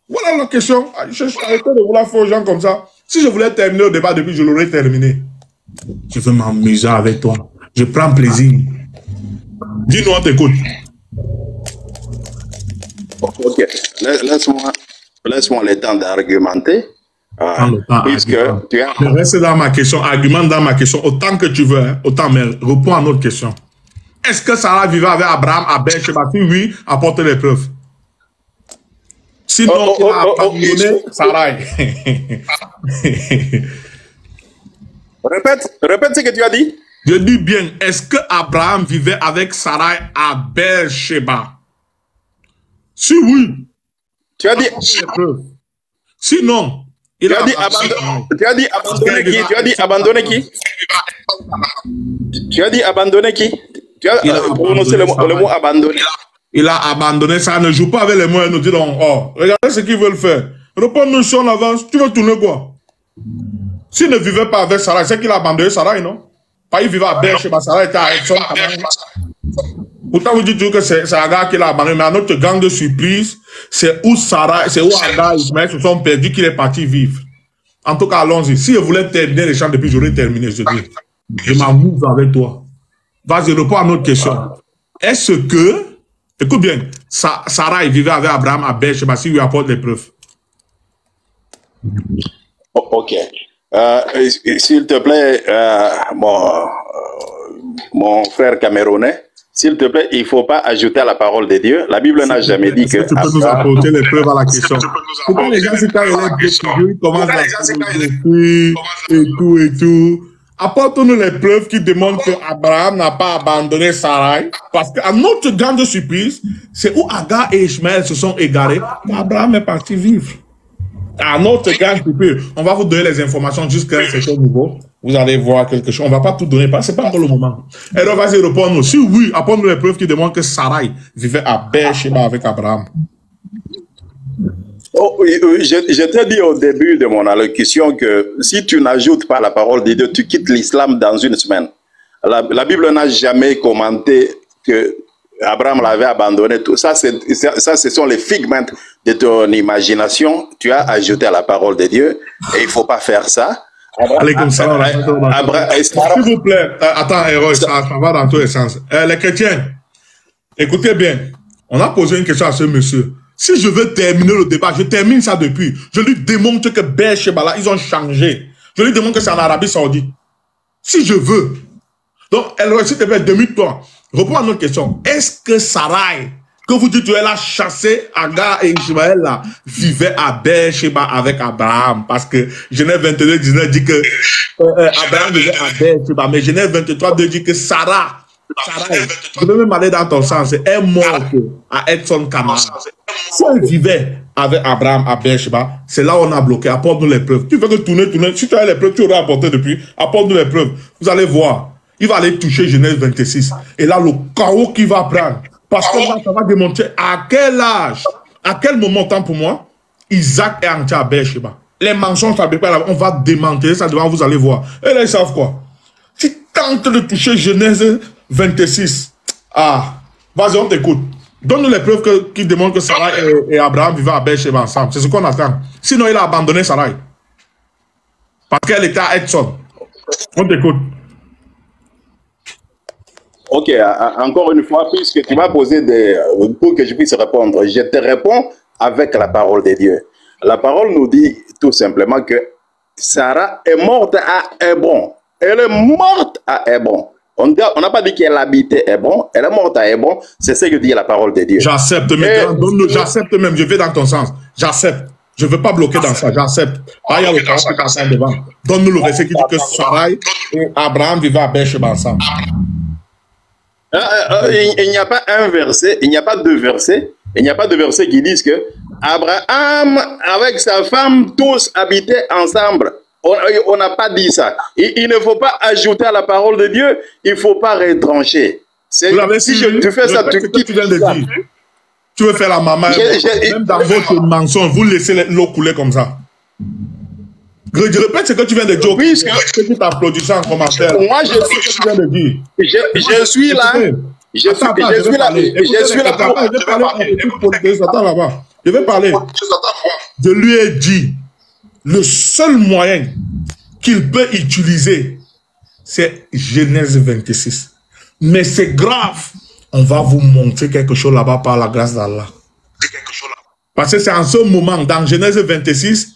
Voilà la question. Je arrête de vouloir faire aux gens comme ça. Si je voulais terminer au débat depuis, je l'aurais terminé. Je veux m'amuser avec toi. Je prends plaisir. Dis-nous, on t'écoute. Ok, laisse-moi le temps d'argumenter. Puisque tu as... Reste dans ma question, argumente dans ma question autant que tu veux, hein, autant, mais réponds à notre question. Est-ce que Sarah vivait avec Abraham à Beersheba? Si oui, apporte les preuves. Sinon, il a abandonné Sarai. Répète ce que tu as dit. Je dis bien, est-ce que Abraham vivait avec Sarai à Beersheba? Si oui, tu as dit. Sinon, tu as dit abandonner qui? Tu as dit abandonner qui? Tu as dit abandonner qui? Tu as prononcé le mot abandonner. Il a abandonné ça. Ne joue pas avec les mots et nous dit donc, oh, regardez ce qu'ils veulent faire. Réponds-nous sur l'avance. Tu veux tourner quoi? S'il ne vivait pas avec Sarah, c'est qu'il a abandonné Sarah, non? Pas il vivait à Beersheba, Sarah était à Edson. Pourtant, vous dites toujours que c'est Agar qui l'a abandonné, mais à notre gang de surprise, c'est où Sarah, c'est où Agar et Ismaël se sont perdus qu'il est parti vivre. En tout cas, allons-y. Si je voulais terminer les chants depuis, j'aurais terminé, je dis. Je m'amuse avec toi. Vas-y, réponds à notre question. Est-ce que, écoute bien, Sarah vivait avec Abraham à Beersheba, si lui apporte les preuves? Ok. S'il te plaît, mon frère camerounais, s'il te plaît, il ne faut pas ajouter à la parole de Dieu. La Bible n'a jamais dit que... Tu peux nous apporter les preuves à la question. Pourquoi les gens, c'est quand ils commencent à et tout. Apporte-nous les preuves qui démontrent qu'Abraham n'a pas abandonné Sarai. Parce qu'à notre grande surprise, c'est où Agar et Ishmaël se sont égarés. Abraham est parti vivre. À notre grande surprise, on va vous donner les informations jusqu'à un certain niveau. Vous allez voir quelque chose. On ne va pas tout donner, parce que ce n'est pas encore le moment. Alors, vas-y, réponds-nous. Si oui, apporte-nous les preuves qui démontrent que Sarai vivait à Beersheba avec Abraham. Oh, je t'ai dit au début de mon allocution que si tu n'ajoutes pas la parole de Dieu, tu quittes l'islam dans une semaine. La Bible n'a jamais commenté que Abraham l'avait abandonné. Tout ça, ce sont les figments de ton imagination. Tu as ajouté à la parole de Dieu et il ne faut pas faire ça. Allez, comme ça, s'il vous plaît, attends, héros, ça va dans tous les sens. Les chrétiens, écoutez bien, on a posé une question à ce monsieur. Si je veux terminer le débat, je termine ça depuis. Je lui démontre que Beersheba, là, ils ont changé. Je lui démontre que c'est en Arabie Saoudite. Si je veux. Donc, héros, s'il te plaît, demande-toi. Réponds à notre question. Est-ce que Sarai, que vous dites qu'elle a chassé Agar et Ishmaël, là, vivait à Beersheba avec Abraham? Parce que Genèse 22, 19 dit que Abraham vivait à Beersheba, mais Genèse 23, 2 dit que Sarai, je veux même aller dans ton sens, est morte à Edson Canaan. Si elle vivait avec Abraham à Beersheba, c'est là où on a bloqué. Apporte-nous les preuves. Tu veux que tourner. Si tu as les preuves, tu aurais apporté depuis. Apporte-nous les preuves. Vous allez voir. Il va aller toucher Genèse 26. Et là, le chaos qu'il va prendre. Parce que là, ça va démontrer à quel âge, à quel moment, tant pour moi, Isaac est entré à Beersheba. Les mensonges, on va démanteler ça devant, vous allez voir. Et là, ils savent quoi? Tu tentes de toucher Genèse 26. Ah, vas-y, on t'écoute. Donne-nous les preuves qui démontrent que Sarah et Abraham vivaient à Beersheba ensemble. C'est ce qu'on attend. Sinon, il a abandonné Sarah. Parce qu'elle était à Edson. On t'écoute. Ok, encore une fois, puisque tu m'as posé pour que je puisse répondre, je te réponds avec la parole de Dieu. La parole nous dit tout simplement que Sarah est morte à Hébron. Elle est morte à Hébron. On n'a pas dit qu'elle habitait Hébron. Elle est morte à Hébron. C'est ce que dit la parole de Dieu. J'accepte, j'accepte même. Je vais dans ton sens. J'accepte. Je ne veux pas bloquer dans ça. J'accepte. Ah, il y a le cas qui passe en devant. Donne-nous le verset qui dit que Sarah et Abraham vivaient à Beersheba ensemble. Il n'y a pas un verset, il n'y a pas deux versets, il n'y a pas de versets qui disent que Abraham avec sa femme tous habitaient ensemble. On n'a pas dit ça. Il ne faut pas ajouter à la parole de Dieu, il ne faut pas retrancher. Si tu fais ça, tu quittes ça. Tu veux faire la maman, même dans votre mensonge, vous laissez l'eau couler comme ça. Je répète ce que tu viens de dire. Oui, que tu t'applaudis en commentaire. Moi, je suis là. Je vais parler. Je lui ai dit, le seul moyen qu'il peut utiliser, c'est Genèse 26. Mais c'est grave. on va vous montrer quelque chose là-bas par la grâce d'Allah. Parce que c'est en ce moment, dans Genèse 26,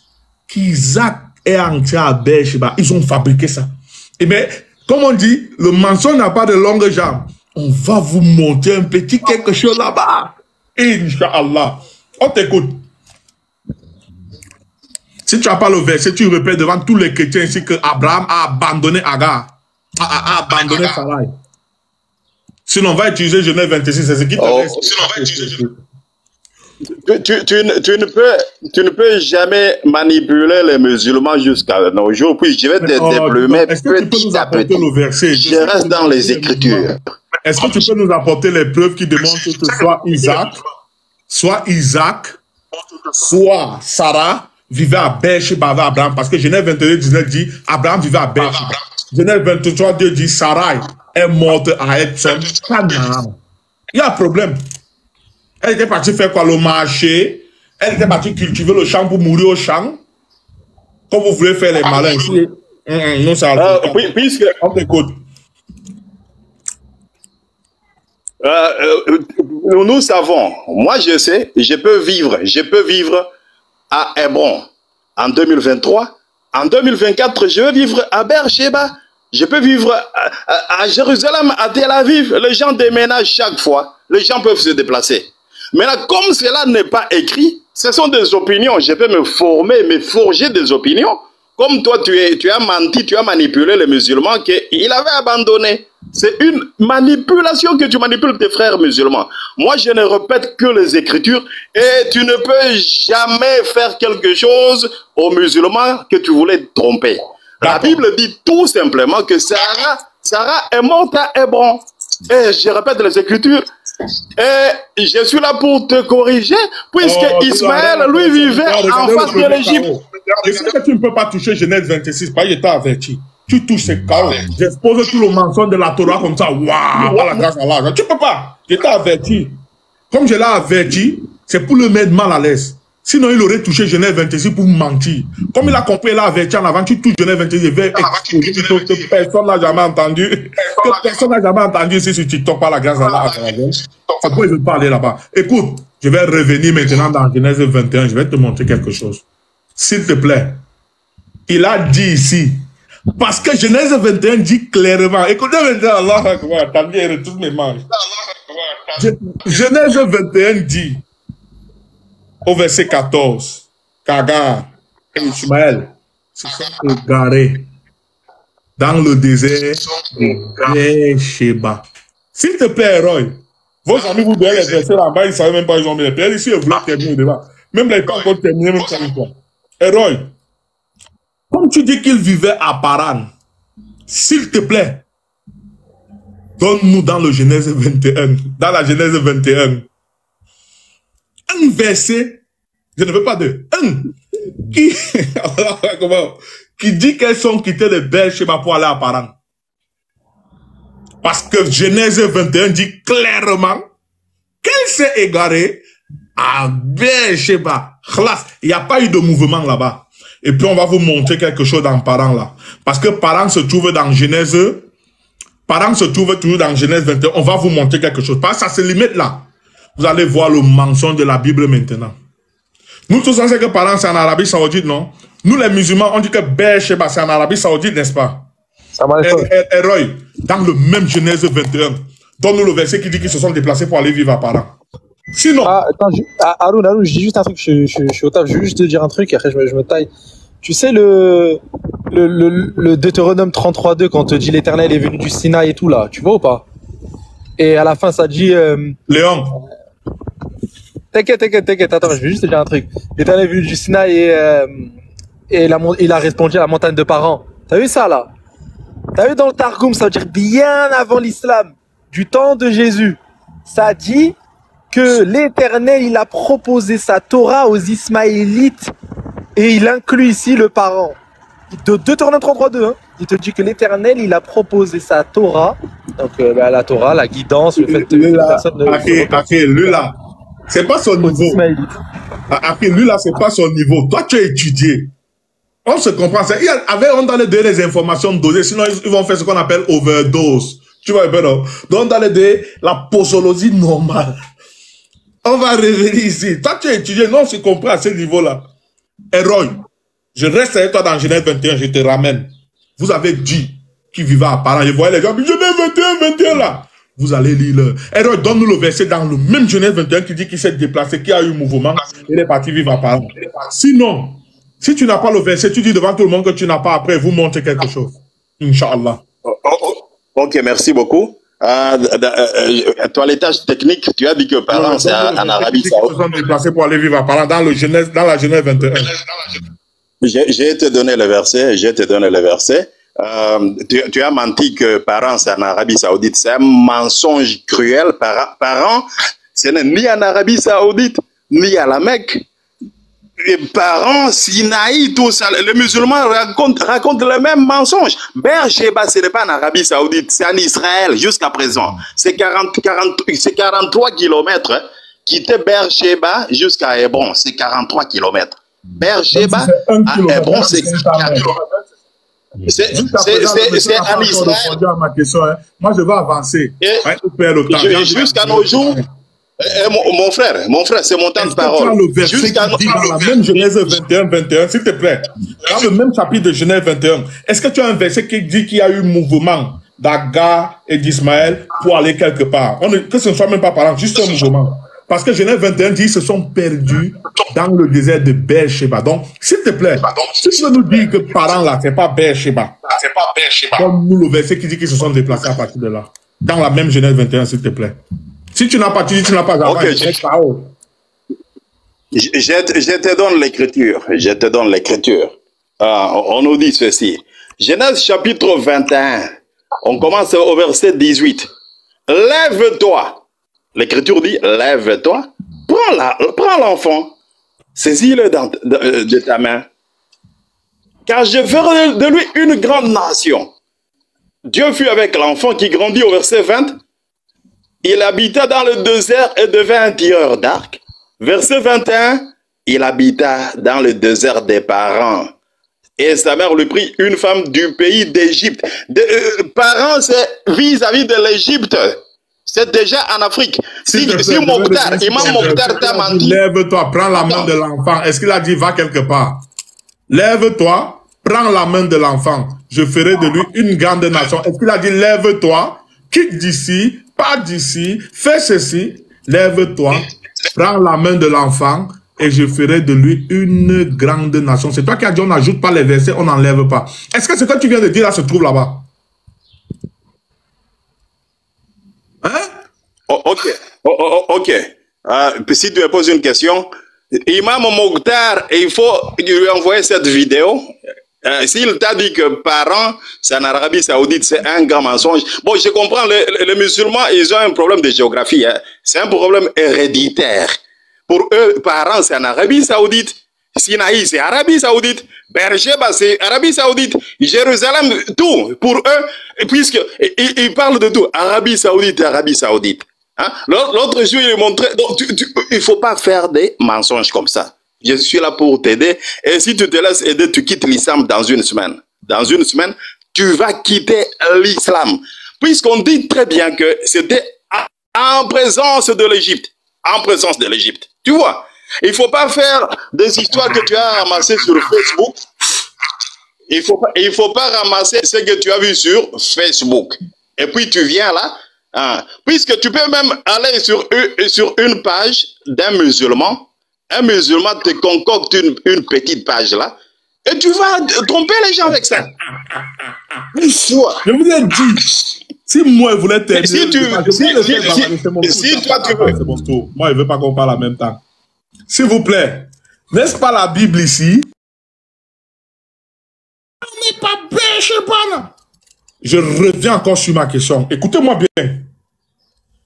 qu'Isaac est entré à Beersheba. Ils ont fabriqué ça. Et bien, comme on dit, le mensonge n'a pas de longue jambe. On va vous montrer un petit quelque chose là-bas. Inch'Allah. On t'écoute. Si tu n'as pas le verset, tu répètes devant tous les chrétiens ici que Abraham a abandonné Agar, a abandonné Sarai. Sinon, on va utiliser Genèse 26, c'est ce qui te reste. Sinon, on va utiliser tu ne peux jamais manipuler les musulmans jusqu'à nos jours. Puis je vais te déplumer petit à petit. Je reste dans les Écritures. Est-ce que tu peux nous apporter les preuves qui démontrent que soit Isaac, soit Sarah vivait à Beersheba avec Abraham? Parce que Genèse 22, 19 dit Abraham vivait à Beersheba. Genèse 23, 2 dit Sarai est morte à Epsom. Il y a un problème. Elle était partie faire quoi? Le marché. Elle était partie cultiver le champ pour mourir au champ. Comme vous voulez faire les malins ici. Non, ça puisque on t'écoute. Nous savons, moi je sais, je peux vivre à Hébron en 2023. En 2024, je vais vivre à Beersheba. Je peux vivre à Jérusalem, à Tel Aviv. Les gens déménagent chaque fois. Les gens peuvent se déplacer. Maintenant, comme cela n'est pas écrit, ce sont des opinions. Je peux me forger des opinions. Comme toi, tu as menti, tu as manipulé les musulmans qu'il avait abandonné. C'est une manipulation que tu manipules tes frères musulmans. Moi, je ne répète que les Écritures et tu ne peux jamais faire quelque chose aux musulmans que tu voulais tromper. La Bible dit tout simplement que Sarah est morte à Hébron. Et je répète les Écritures. Et je suis là pour te corriger, puisque Ismaël, lui, vivait en face de l'Égypte. Je sais que tu ne peux pas toucher Genèse 26, parce que je t'ai averti. Tu touches ces chaos. J'expose tout le mensonge de la Torah comme ça. Waouh, la grâce à Allah. Tu ne peux pas. Je t'ai averti. Comme je l'ai averti, c'est pour le mettre mal à l'aise. Sinon, il aurait touché Genèse 26 pour mentir. Comme il a compris, il a averti en avant, tu touches Genèse 26, il va exposer que personne n'a jamais entendu. Que personne n'a jamais entendu ici sur TikTok par la grâce d'Allah. C'est pourquoi il veut parler là-bas. Écoute, je vais revenir maintenant dans Genèse 21, je vais te montrer quelque chose. S'il te plaît. Il a dit ici, parce que Genèse 21 dit clairement, écoutez maintenant, Allah, attendez, retourne mes manches. Genèse 21 dit, au verset 14, qu'Agar et Ishmaël se sont égarés dans le désert de Beersheba. S'il te plaît, Roy, vos amis vous donnent les versets là-bas, ils ne savaient même pas, ils ont mis les pierres. Ici, ils voulaient terminer devant. Même les temps encore terminés, même comme toi. Et Roy, comme tu dis qu'il vivait à Paran, s'il te plaît, donne-nous dans le Genèse 21, dans la Genèse 21, un verset, je ne veux pas deux, qui dit qu'elles sont quittées de Beersheba pour aller à Paran. Parce que Genèse 21 dit clairement qu'elle s'est égarée à Beersheba. Il n'y a pas eu de mouvement là-bas. Et puis on va vous montrer quelque chose dans Paran là. Parce que Paran se trouve dans Genèse. Paran se trouve toujours dans Genèse 21. On va vous montrer quelque chose. Parce que ça se limite là. Vous allez voir le mensonge de la Bible maintenant. Nous tous on sait que Paran c'est en Arabie Saoudite, non? Nous les musulmans on dit que Beersheba c'est en Arabie Saoudite, n'est-ce pas? Et Roy, dans le même Genèse 21, donne-nous le verset qui dit qu'ils se sont déplacés pour aller vivre à Paran. Sinon... attends, Haroun, je dis juste un truc, je suis au taf, je veux juste te dire un truc, et après je me taille. Tu sais le Deutéronome 33.2, quand on te dit l'Éternel est venu du Sinaï et tout là, tu vois ou pas? Et à la fin ça dit... Léon. T'inquiète, attends, je vais juste te dire un truc. L'Éternel est venu du Sinaï et il a répondu à la montagne de Paran. T'as vu ça là? T'as vu dans le Targum, ça veut dire bien avant l'islam, du temps de Jésus. Ça dit que l'Éternel, il a proposé sa Torah aux Ismaélites et il inclut ici le parent. De Deutéronome 33.2, hein, il te dit que l'Éternel, il a proposé sa Torah, donc la Torah, la guidance, le fait que personne ne... lui là, c'est pas son niveau. Lui là, c'est pas son niveau. Toi, tu as étudié. On se comprend. Il y avait on dans les donner les informations dosées, sinon ils vont faire ce qu'on appelle overdose. Tu vois un peu, non? Donc, dans les deux, la posologie normale. On va revenir ici. Toi, tu es étudié, non, c'est compris à ce niveau-là. Héroï, je reste avec toi dans Genèse 21, je te ramène. Vous avez dit qui vivait à Paran. Je voyais les gens, Genèse 21 là. Vous allez lire le... Héroï, donne-nous le verset dans le même Genèse 21 qui dit qu'il s'est déplacé, qu'il a eu mouvement, il est parti vivre à Paran. Sinon, si tu n'as pas le verset, tu dis devant tout le monde que tu n'as pas, après vous montrez quelque chose. Inch'Allah. Ok, merci beaucoup. Toilettage technique, tu as dit que Paran, c'est en Arabie Saoudite. Ils se sont déplacés pour aller vivre à Paran dans la Genèse 21. J'ai te donné le verset, tu as menti que Paran, c'est en Arabie Saoudite. C'est un mensonge cruel. Paran, ce n'est ni en Arabie Saoudite, ni à la Mecque. Les parents, Sinaï, tout ça, les musulmans racontent le même mensonge. Beersheba, ce n'est pas en Arabie Saoudite, c'est en Israël jusqu'à présent. C'est 43 kilomètres. Quitter Beersheba jusqu'à Hébron, c'est 43 kilomètres. Beersheba à Hébron, c'est 4 kilomètres. C'est en Israël. Moi, je vais avancer. Jusqu'à nos jours. Mon frère, c'est mon temps de parole. Jusqu'à dans la même Genèse 21, s'il te plaît. Dans le même chapitre de Genèse 21, est-ce que tu as un verset qui dit qu'il y a eu mouvement d'Agar et d'Ismaël pour aller quelque part? Que ce ne soit même pas parlant, juste un mouvement. Parce que Genèse 21 dit qu'ils se sont perdus dans le désert de Beersheba. Donc, s'il te plaît, si tu veux nous dire que parents là, c'est pas Beersheba. Comme nous, le verset qui dit qu'ils se sont déplacés à partir de là. Dans la même Genèse 21, s'il te plaît. Si tu n'as pas, tu dis tu n'as pas. Okay, je te donne l'écriture. On nous dit ceci. Genèse chapitre 21. On commence au verset 18. Lève-toi. L'écriture dit, lève-toi. Prends l'enfant. Saisis-le de ta main. Car je ferai de lui une grande nation. Dieu fut avec l'enfant qui grandit au verset 20. Il habita dans le désert et devint un tireur d'arc. Verset 21, il habita dans le désert des parents. Et sa mère lui prit une femme du pays d'Égypte. Parents, c'est vis-à-vis de l'Égypte. C'est déjà en Afrique. Si Mokhtar, Imam Mokhtar t'a menti. Lève-toi, prends la main de l'enfant. Est-ce qu'il a dit va quelque part? Lève-toi, prends la main de l'enfant. Je ferai de lui une grande nation. Est-ce qu'il a dit lève-toi, quitte d'ici, pas d'ici, fais ceci, lève-toi, prends la main de l'enfant et je ferai de lui une grande nation. C'est toi qui as dit on n'ajoute pas les versets, on n'enlève pas. Est-ce que ce que tu viens de dire là se trouve là-bas? Hein? Ok. Si tu me poses une question, Imam Mokhtar, il faut lui envoyer cette vidéo. S'il t'a dit que parents, c'est en Arabie Saoudite, c'est un grand mensonge. Bon, je comprends, les musulmans, ils ont un problème de géographie. Hein. C'est un problème héréditaire. Pour eux, parents, c'est en Arabie Saoudite. Sinaï, c'est Arabie Saoudite. Beersheba, c'est Arabie Saoudite. Jérusalem, tout. Pour eux, puisqu'ils parlent de tout. Arabie Saoudite, Arabie Saoudite. Hein? L'autre jour, il montrait. Donc, il ne faut pas faire des mensonges comme ça. Je suis là pour t'aider. Et si tu te laisses aider, tu quittes l'islam dans une semaine. Dans une semaine, tu vas quitter l'islam. Puisqu'on dit très bien que c'était en présence de l'Égypte. En présence de l'Égypte. Tu vois, il ne faut pas faire des histoires que tu as ramassées sur Facebook. Il faut pas ramasser ce que tu as vu sur Facebook. Et puis tu viens là. Hein, puisque tu peux même aller sur une page d'un musulman. Un musulman te concocte une petite page là. Et tu vas tromper les gens avec ça. Je vous ai dit. Si moi, je voulais t'aider, si toi tu veux. C'est mon tour. Moi, je ne veux pas qu'on parle en même temps. S'il vous plaît, n'est-ce pas la Bible ici? On n'est pas Beersheba. Je reviens encore sur ma question. Écoutez-moi bien.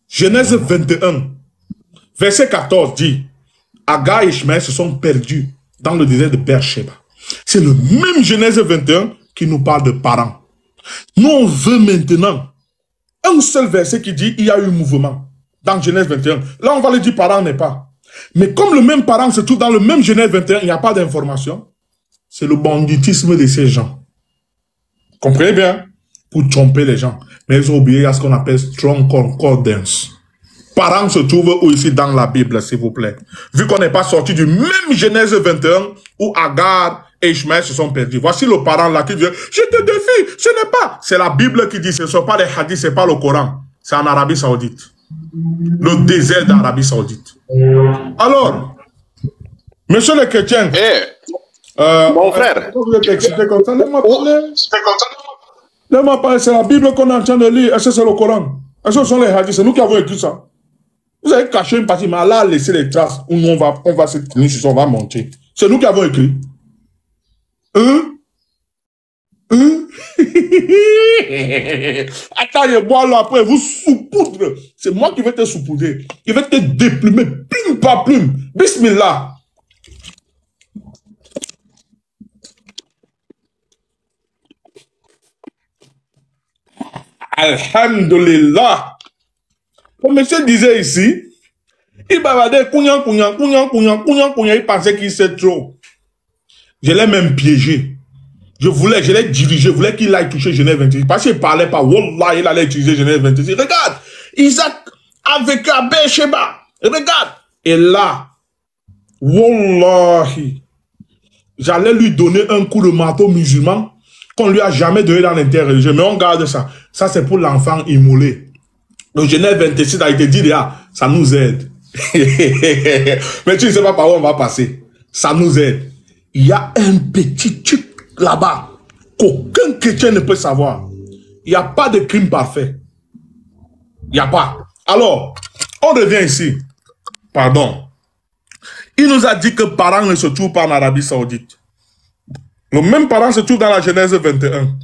Genèse 21, verset 14 dit, Agar et Ishmaël se sont perdus dans le désert de Beersheba. C'est le même Genèse 21 qui nous parle de parents. Nous, on veut maintenant un seul verset qui dit il y a eu mouvement dans Genèse 21. Là, on va le dire parent n'est pas. Mais comme le même parent se trouve dans le même Genèse 21, il n'y a pas d'information. C'est le banditisme de ces gens. Comprenez bien? Pour tromper les gens. Mais ils ont oublié à ce qu'on appelle strong concordance. Parents se trouvent où ici dans la Bible, s'il vous plaît. Vu qu'on n'est pas sorti du même Genèse 21 où Agar et Ishmaël se sont perdus. Voici le parent là qui dit, je te défie, ce n'est pas. C'est la Bible qui dit, ce ne sont pas les hadiths, ce n'est pas le Coran. C'est en Arabie Saoudite. Le désert d'Arabie Saoudite. Alors, monsieur le chrétien, mon frère, vous êtes excité comme ça, laisse-moi parler. Laisse-moi parler, c'est la Bible qu'on est en train de lire. Est-ce que c'est le Coran? Est-ce que ce sont les hadiths? C'est nous qui avons écrit ça. Vous avez caché une partie, mais Allah a laissé les traces où nous, on va se tenir sur ça, on va monter. C'est nous qui avons écrit. Attends, je bois là après, vous saupoudre. C'est moi qui vais te saupoudrer. Je vais te déplumer, plume par plume. Bismillah. Alhamdulillah. Comme monsieur disait ici, il bavardait, il pensait qu'il sait trop. Je l'ai même piégé. Je l'ai dirigé, je voulais qu'il aille toucher Genèse 26. Parce qu'il parlait pas, Wallah, il allait utiliser Genèse 26. Regarde, Isaac avec Beersheba. Regarde. Et là, Wallahi, j'allais lui donner un coup de marteau musulman qu'on lui a jamais donné dans l'interreligieux. Mais on garde ça. Ça, c'est pour l'enfant immolé. Donc, Genèse 26 a été dit là, ça nous aide. Mais tu ne sais pas par où on va passer. Ça nous aide. Il y a un petit truc là-bas qu'aucun chrétien ne peut savoir. Il n'y a pas de crime parfait. Il n'y a pas. Alors, on revient ici. Pardon. Il nous a dit que parents ne se trouvent pas en Arabie Saoudite. Le même parent se trouve dans la Genèse 21.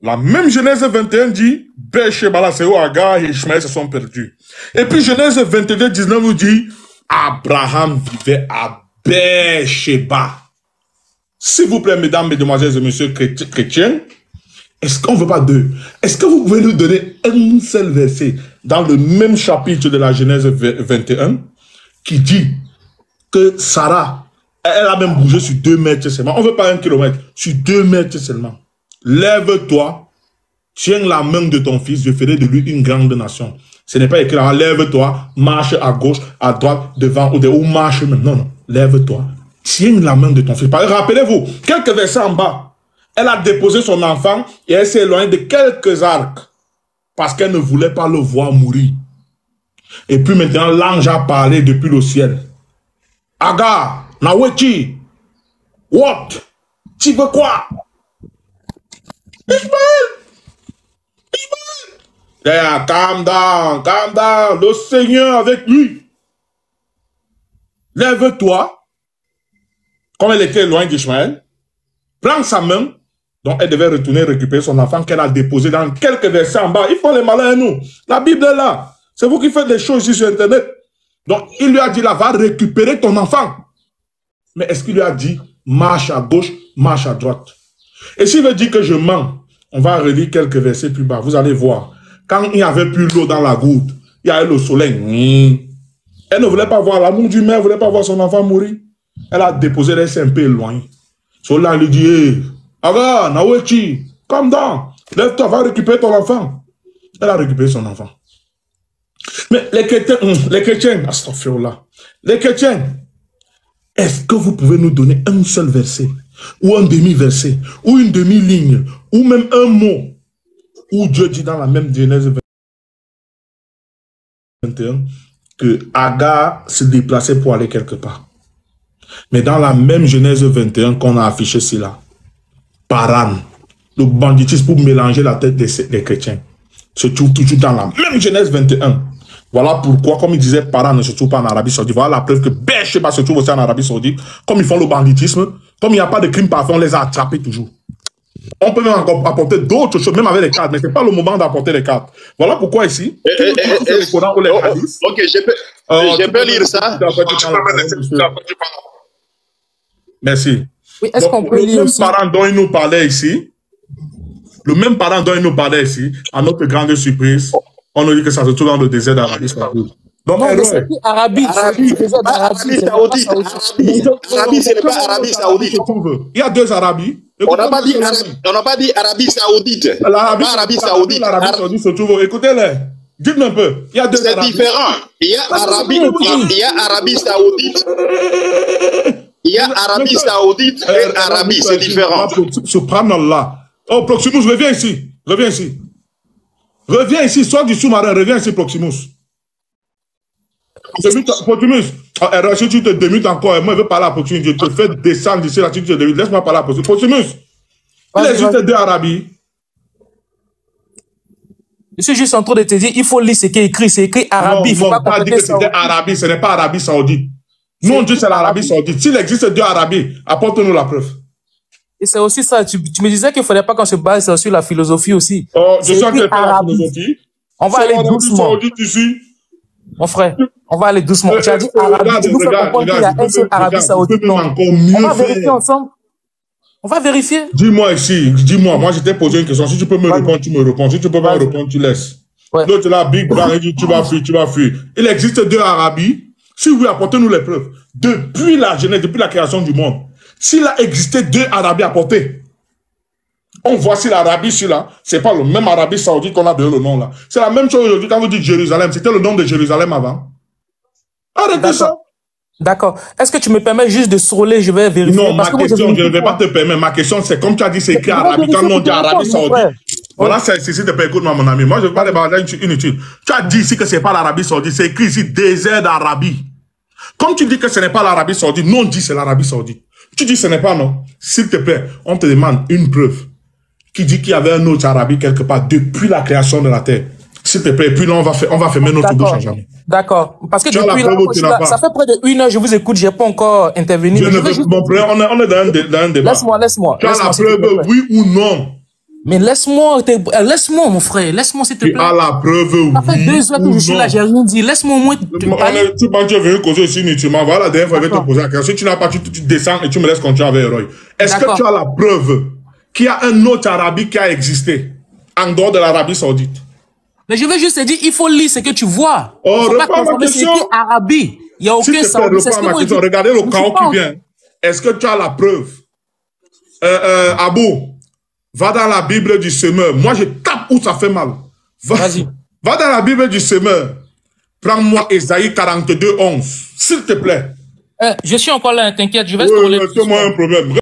La même Genèse 21 dit, Beersheba, c'est où Agar et Ishmaël se sont perdus. Et puis Genèse 22, 19 nous dit, Abraham vivait à Beersheba. S'il vous plaît, mesdames, mesdemoiselles et messieurs chrétiens, est-ce qu'on ne veut pas deux? Est-ce que vous pouvez nous donner un seul verset dans le même chapitre de la Genèse 21 qui dit que Sarah, elle a même bougé sur 2 mètres seulement. On ne veut pas 1 kilomètre, sur 2 mètres seulement. Lève-toi, tiens la main de ton fils, je ferai de lui une grande nation. Ce n'est pas écrit là, lève-toi, marche à gauche, à droite, devant ou marche même. Non, non, lève-toi, tiens la main de ton fils. Rappelez-vous, quelques versets en bas, elle a déposé son enfant et elle s'est éloignée de quelques arcs parce qu'elle ne voulait pas le voir mourir. Et puis maintenant, l'ange a parlé depuis le ciel. Agar, Naweti, what? Tu veux quoi? Ishmael! Yeah, calm down, le Seigneur avec lui. Lève-toi, comme elle était loin d'Ishmael, prends sa main, donc elle devait retourner récupérer son enfant qu'elle a déposé dans quelques versets en bas. Ils font les malins à nous. La Bible est là. C'est vous qui faites des choses ici sur Internet. Donc il lui a dit là, va récupérer ton enfant. Mais est-ce qu'il lui a dit, marche à gauche, marche à droite? Et s'il veut dire que je mens, on va relire quelques versets plus bas. Vous allez voir. Quand il n'y avait plus l'eau dans la goutte, il y avait le soleil. Elle ne voulait pas voir l'amour du mère, elle ne voulait pas voir son enfant mourir. Elle a déposé, elle s'est un peu éloignée. Cela lui dit, hey, Aga, Naweti, calme down, lève-toi, va récupérer ton enfant. Elle a récupéré son enfant. Mais les chrétiens, astaghfirullah, les chrétiens, est-ce que vous pouvez nous donner un seul verset, ou un demi-verset, ou une demi-ligne, ou même un mot, où Dieu dit dans la même Genèse 21 que Agar se déplaçait pour aller quelque part. Mais dans la même Genèse 21 qu'on a affiché ici là, Paran, le banditisme pour mélanger la tête des chrétiens, se trouve toujours dans la même Genèse 21. Voilà pourquoi, comme il disait, Paran ne se trouve pas en Arabie Saoudite. Voilà la preuve que Beersheba se trouve aussi en Arabie Saoudite. Comme ils font le banditisme, comme il n'y a pas de crime parfait, on les a attrapés toujours. On peut même encore apporter d'autres choses, même avec les cartes, mais ce n'est pas le moment d'apporter les cartes. Voilà pourquoi ici, ok, je peux lire ça. Merci. Oui, est-ce qu'on peut lire aussi? Le même parent dont il nous parlait ici, à notre grande surprise, on nous dit que ça se trouve dans le désert d'Arabie Saoudite. Donc, Non, mais Héroï. c'est écrit Arabie. Arabie, pas Arabie Saoudite. Arabie, c'est pas Arabie Saoudite. Il y a deux Arabies. On n'a pas dit Arabie Saoudite. L'Arabie Pas Arabie Saoudite. L'Arabie Saoudite se trouve. Écoutez-les. Dites-moi un peu. Il y a deux C'est Arabies. différent. Il y a Arabie Saoudite. Il y a Arabie Saoudite et Arabie, c'est différent. Subhanallah. Oh, Proximus, reviens ici. Reviens ici. Reviens ici. Sors du sous-marin. Reviens ici, Proximus. Proximus. Si tu te démutes encore, moi je veux parler à Proximus. Je te fais descendre d'ici là. Si tu te démutes, laisse-moi parler à Proximus. Proximus. Il existe deux Arabies. Je suis juste en train de te dire, il faut lire ce qui est écrit. C'est écrit Arabie. Il Non, faut pas dire que c'était Arabie. Ce n'est pas Arabie Saoudite. Nous, on dit que c'est l'Arabie Saoudite. S'il existe deux Arabies, apporte-nous la preuve. Et c'est aussi ça. Tu me disais qu'il ne fallait pas qu'on se base sur la philosophie aussi. Oh, je suis en train de faire la philosophie. On va aller doucement. Ici. Mon frère, on va aller doucement. Tu as dit Arabie. Tu nous fais comprendre qu'il y a un seul Arabie Saoudite. On va vérifier ensemble. On va vérifier. Dis-moi ici. Dis-moi. Moi, je t'ai posé une question. Si tu peux me répondre, tu me réponds. Si tu peux pas me répondre, tu laisses. L'autre là, Big Bang, tu vas fuir, tu vas fuir. Il existe deux Arabies. Si oui, apportez-nous les preuves. Depuis la Genèse, depuis la création du monde, s'il a existé deux Arabies, apportez. On voit si l'Arabie, celui-là, c'est pas le même Arabie Saoudite qu'on a donné le nom là. C'est la même chose aujourd'hui quand vous dites Jérusalem. C'était le nom de Jérusalem avant. Arrêtez ça. D'accord. Est-ce que tu me permets juste de scroller, je vais vérifier. Non, ma question, je ne vais pas te permettre. Ma question, c'est comme tu as dit, c'est écrit Arabie, quand on dit Arabie Saoudite. Voilà, c'est ici, écoute-moi, mon ami. Moi, je ne vais pas débarrasser inutile. Tu as dit ici que ce n'est pas l'Arabie Saoudite, c'est écrit ici désert d'Arabie. Comme tu dis que ce n'est pas l'Arabie Saoudite, non, on dit c'est l'Arabie Saoudite. Tu dis ce n'est pas non. S'il te plaît, on te demande une preuve qui dit qu'il y avait un autre Arabie quelque part depuis la création de la terre. S'il te plaît, puis là, on va fermer notre bouche à jamais. D'accord. Parce que depuis là, ça fait près de 1 heure, je vous écoute, je n'ai pas encore intervenu. Mon frère, on est dans un débat. Laisse-moi. Tu as la preuve, oui ou non? Mais laisse-moi, mon frère. Laisse-moi, s'il te plaît. Tu as la preuve, oui. Ça fait 2 heures que je suis là, j'ai rien dit. Laisse-moi au moins te parler. Tu es venu causer ici inutilement. Voilà, la dernière fois, je vais te poser la question. Si tu n'as pas, tu descends et tu me laisses continuer avec Héroï. Est-ce que tu as la preuve qu'il y a un autre Arabie qui a existé en dehors de l'Arabie Saoudite? Mais je veux juste te dire, il faut lire ce que tu vois. Oh, reprends ma question. C'est Arabie. Il n'y a aucun Saoudite. Regardez le chaos qui vient. Est-ce que tu as la preuve? Abou, va dans la Bible du semeur. Moi, je tape où ça fait mal. Vas-y. Va dans la Bible du semeur. Prends-moi Ésaïe 42, 11. S'il te plaît. Je suis encore là, t'inquiète. Je vais scroller. C'est-moi un problème.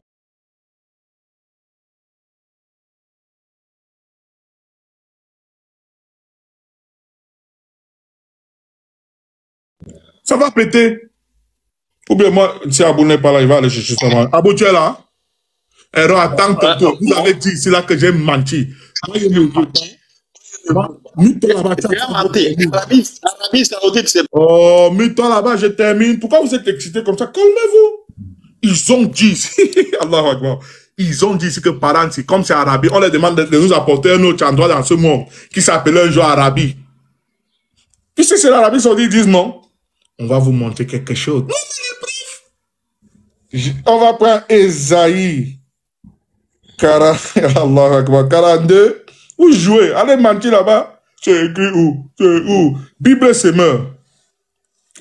Ça va péter. Ou bien moi, si Abou n'est pas là, il va aller chercher ça. Abou, tu es là? Alors, attends, vous avez dit ici là que j'ai menti. Arabie Saoudite, c'est... Oh, mets-toi là-bas, je termine. Pourquoi vous êtes excité comme ça? Calmez-vous. Ils ont dit ici, Allahu Akbar, ils ont dit ici que parents, comme c'est Arabie, on leur demande de nous apporter un autre endroit dans ce monde qui s'appelle un jour Arabie. Puisque c'est l'Arabie Saoudite, ils disent non. On va vous montrer quelque chose. On va prendre Esaïe 42. Où jouer? Allez mentir là-bas. C'est écrit où? C'est où? Bible semeur.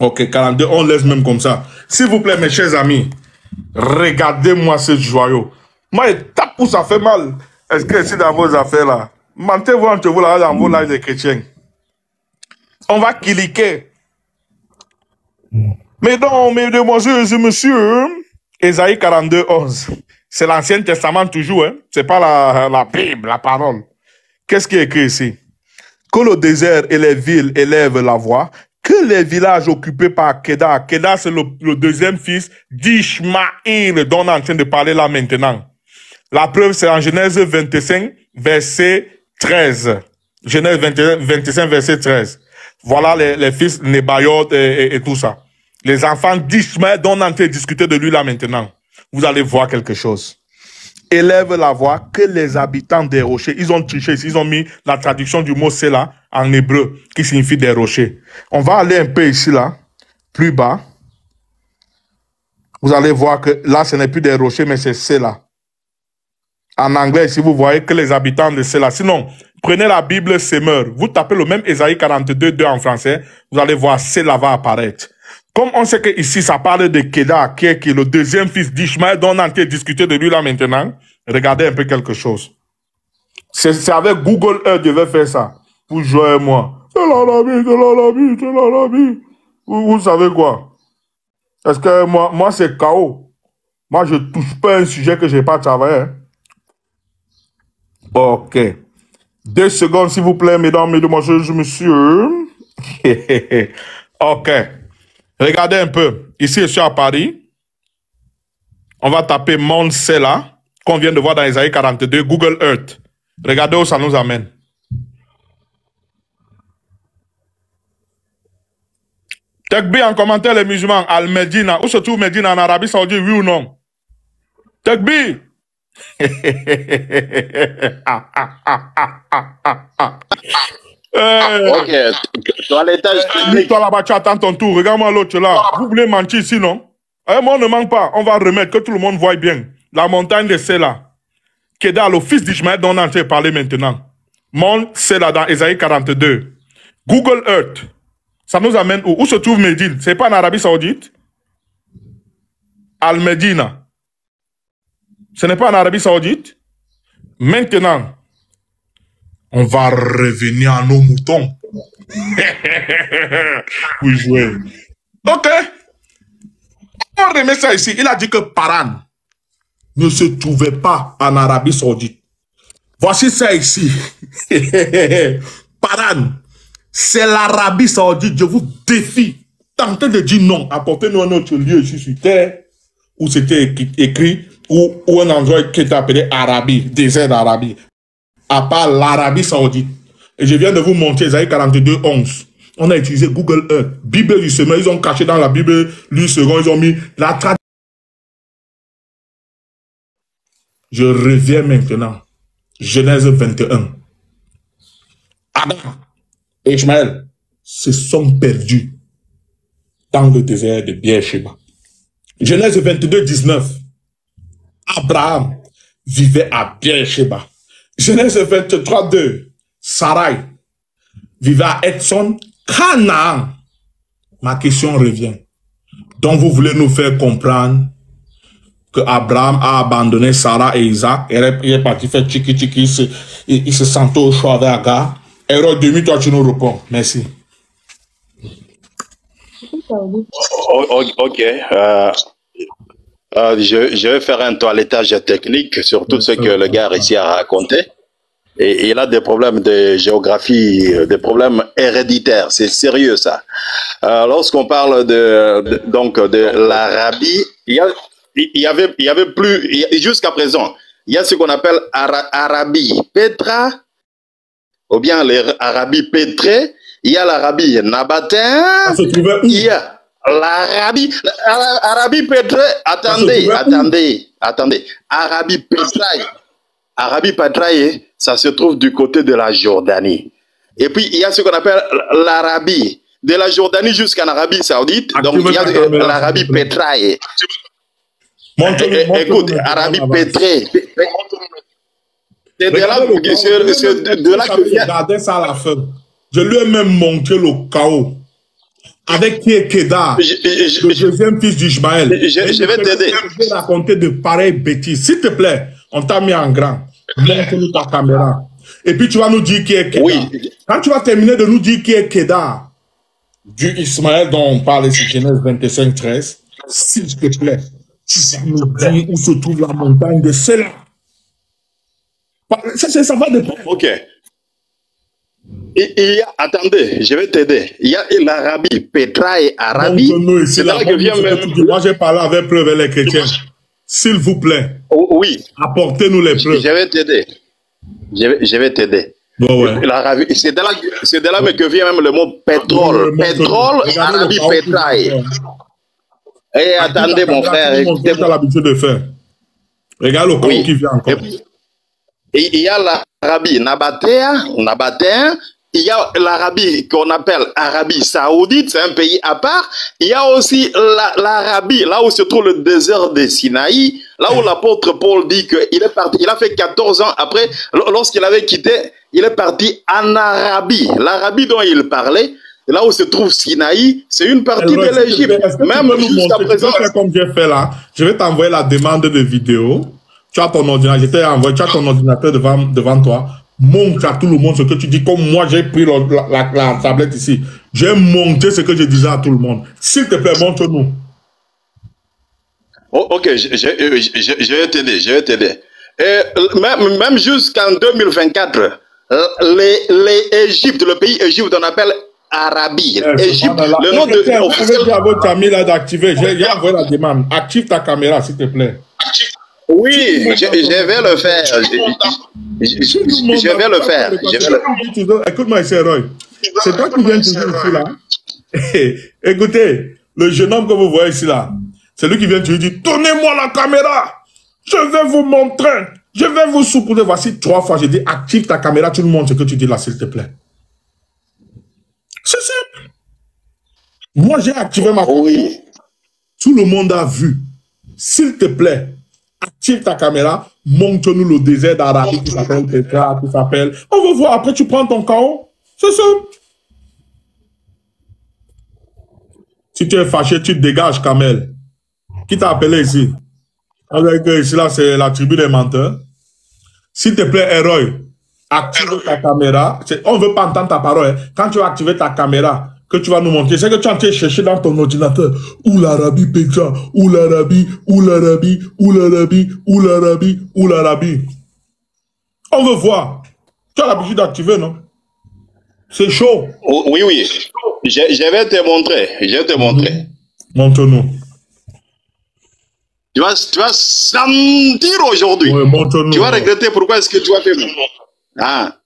Ok, 42, on laisse même comme ça. S'il vous plaît, mes chers amis, regardez-moi ce joyau. Moi, je tape où ça fait mal. Est-ce que c'est dans vos affaires là? Mentez-vous entre vous là, dans vos lives de chrétiens. On va cliquer. Mesdames, mesdemoiselles et messieurs, Ésaïe 42, 11. C'est l'Ancien Testament toujours, hein? C'est pas la Bible, la parole. Qu'est-ce qui est écrit ici? Que le désert et les villes élèvent la voix, que les villages occupés par Kedar, Kedar c'est le deuxième fils d'Ishmaïl dont on est en train de parler là maintenant. La preuve c'est en Genèse 25, verset 13. Genèse 25, verset 13. Voilà les fils Nébaïot et tout ça. Les enfants d'Ishmaël dont on est en train de discuter de lui là maintenant. Vous allez voir quelque chose. Élève la voix que les habitants des rochers. Ils ont triché ici, ils ont mis la traduction du mot Séla en hébreu, qui signifie des rochers. On va aller un peu ici, là, plus bas. Vous allez voir que là, ce n'est plus des rochers, mais c'est Séla. En anglais, si vous voyez que les habitants de cela. Sinon, prenez la Bible Semeur. Vous tapez le même Ésaïe 42, 2 en français. Vous allez voir, cela va apparaître. Comme on sait que ici, ça parle de Kéda, qui est le deuxième fils d'Ishmaël, dont on a discuté de lui là maintenant. Regardez un peu quelque chose. C'est avec Google Earth que je vais faire ça. Vous jouez moi. C'est l'Arabie, c'est l'Arabie, c'est l'Arabie. Vous savez quoi? Est-ce que moi c'est chaos. Moi, je touche pas un sujet que je n'ai pas travaillé. Hein. Ok. 2 secondes, s'il vous plaît, mesdames, mesdemoiselles, messieurs. Ok. Regardez un peu. Ici, je suis à Paris. On va taper Mount Sela, qu'on vient de voir dans Ésaïe 42, Google Earth. Regardez où ça nous amène. Tekbi en commentaire les musulmans, Al-Medina. Où se trouve Medina en Arabie Saoudite, oui ou non? Tekbi! Ok, toi l'étage technique. Toi là-bas, tu attends ton tour. Regarde-moi l'autre là. Vous voulez mentir ici, non? Moi, on ne ment pas. On va remettre, que tout le monde voit bien. La montagne de Sela. Kéda, le fils d'Ishmaël dont on est en train de parler maintenant. Mont Sela dans Ésaïe 42. Google Earth. Ça nous amène où? Où se trouve Médine? C'est pas en Arabie Saoudite? Al-Medina. Ce n'est pas en Arabie Saoudite? Maintenant, on va revenir à nos moutons. Oui, jouer. Ok. On remet ça ici. Il a dit que Paran ne se trouvait pas en Arabie Saoudite. Voici ça ici. Paran, c'est l'Arabie Saoudite. Je vous défie. Tentez de dire non. Apportez-nous un autre lieu ici sur terre où c'était écrit, ou un endroit qui est appelé Arabie, désert d'Arabie. À part l'Arabie Saoudite. Et je viens de vous montrer Ésaïe 42, 11. On a utilisé Google Earth. Bible du Semeur, ils ont caché dans la Bible du Second, ils ont mis la traduction. Je reviens maintenant. Genèse 21. Adam et Ishmaël se sont perdus dans le désert de Beersheba. Genèse 22, 19. Abraham vivait à Beersheba. Genèse 23, 2. Sarai vivait à Edson, Canaan. Ma question revient. Donc vous voulez nous faire comprendre que Abraham a abandonné Sarah et Isaac. Il est parti faire tchiki-tchiki. Il se sentait au choix avec Agar. Héros demi, toi tu nous réponds. Merci. Ok. Je vais faire un toilettage technique sur tout ce que le gars réussit à raconter. Et il a des problèmes de géographie, des problèmes héréditaires. C'est sérieux, ça. Lorsqu'on parle de l'Arabie, il y avait plus, jusqu'à présent, il y a ce qu'on appelle Arabie Petra, ou bien l'Arabie Pétrée, il y a l'Arabie Nabatéen, il y a l'Arabie Pétrée, attendez, Arabie Pétraille. Arabie Pétraille, ça se trouve du côté de la Jordanie. Et puis, il y a ce qu'on appelle l'Arabie. De la Jordanie jusqu'en Arabie Saoudite, donc il y a l'Arabie Pétraille. Écoute, Arabie Pétrée. C'est de là que vient. Regardez ça à la fin. Je lui ai même montré le chaos. Avec qui est Kéda, le deuxième fils d'Ishmaël. Je vais t'aider. Je vais raconter de pareilles bêtises. S'il te plaît, on t'a mis en grand. Montre-nous ta caméra. Et puis tu vas nous dire qui est Kéda. Oui. Quand tu vas terminer de nous dire qui est Kéda, du Ismaël dont on parle ici, Genèse 25, 13, s'il te plaît, tu vas nous dire où se trouve la montagne de Sela. Ça va dépendre. Ok. Attendez, je vais t'aider. Il y a l'Arabie, Pétra et Arabie. C'est là que vient même. Moi, j'ai parlé avec preuves avec les chrétiens. S'il vous plaît. Oui. Apportez-nous les preuves. Je vais t'aider. Je vais t'aider. Bon, ouais. C'est de là que vient même le mot pétrole. Pétrole, Arabie, Pétra. Et attendez, mon frère. C'est ce l'habitude de faire. Regarde le corps qui vient encore. Et il y a l'Arabie Nabatéen, il y a l'Arabie qu'on appelle Arabie Saoudite, c'est un pays à part. Il y a aussi l'Arabie, là où se trouve le désert de Sinaï, là où l'apôtre Paul dit qu'il est parti, il a fait 14 ans après, lorsqu'il avait quitté, il est parti en Arabie. L'Arabie dont il parlait, là où se trouve Sinaï, c'est une partie de l'Égypte. Même jusqu'à présent. Comme j'ai fait là, je vais t'envoyer la demande de vidéo. Tu as ton ordinateur, tu as ton ordinateur devant toi. Montre à tout le monde ce que tu dis. Comme moi, j'ai pris la tablette ici. J'ai monté ce que je disais à tout le monde. S'il te plaît, montre-nous. Oh, ok, je vais t'aider. Même jusqu'en 2024, l'Égypte, le pays Égypte, on appelle Arabie. Égypte, le nom de... Vous pouvez dire à votre ami là d'activer. J'ai envoyé la demande. Active ta caméra, s'il te plaît. Oui, je vais le faire. Je vais le faire. Écoute-moi ici, Roy. C'est toi qui viens de dire ici là. Écoutez, le jeune homme que vous voyez ici là, c'est lui qui vient de dire, donnez-moi la caméra. Je vais vous montrer. Je vais vous soutenir. Voici 3 fois. J'ai dit, active ta caméra. Tu nous montres ce que tu dis là, s'il te plaît. C'est simple. Moi, j'ai activé ma caméra. Oui. Tout le monde a vu. S'il te plaît, active ta caméra, montre-nous le désert d'Arabie qui s'appelle Petra, qui s'appelle... On va voir, après tu prends ton chaos. C'est ça. Si tu es fâché, tu te dégages, Kamel. Qui t'a appelé ici? Avec ici, là, c'est la tribu des menteurs. S'il te plaît, Héroï, active ta caméra. On ne veut pas entendre ta parole. Hein. Quand tu vas activer ta caméra, que tu vas nous montrer, c'est que tu es en train de chercher dans ton ordinateur où l'Arabie Petra, où l'Arabie, où l'Arabie, où l'Arabie, où l'Arabie, où l'Arabie. On veut voir. Tu as l'habitude d'activer, non? C'est chaud. Oh, oui, oui. Je vais te montrer. Je vais te montrer. Montre-nous. Tu vas sentir aujourd'hui. Oui, montre-nous. Tu vas regretter pourquoi est-ce que tu as fait. Ah.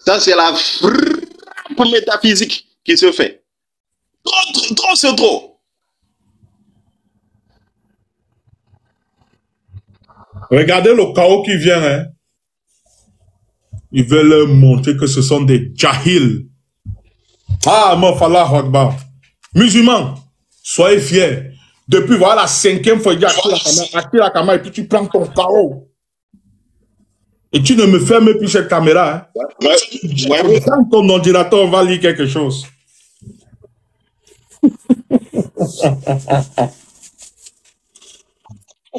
Ça, c'est la frappe métaphysique qui se fait. Trop, c'est trop. Regardez le chaos qui vient. Hein. Ils veulent leur montrer que ce sont des jahils. Ah, Mofallah Akbar. Musulmans, soyez fiers. Depuis, voilà la 5e fois, il dit active la caméra et puis tu prends ton chaos. Et tu ne me fermes plus cette caméra. Hein. Ouais. Dans ton ordinateur, on va lire quelque chose.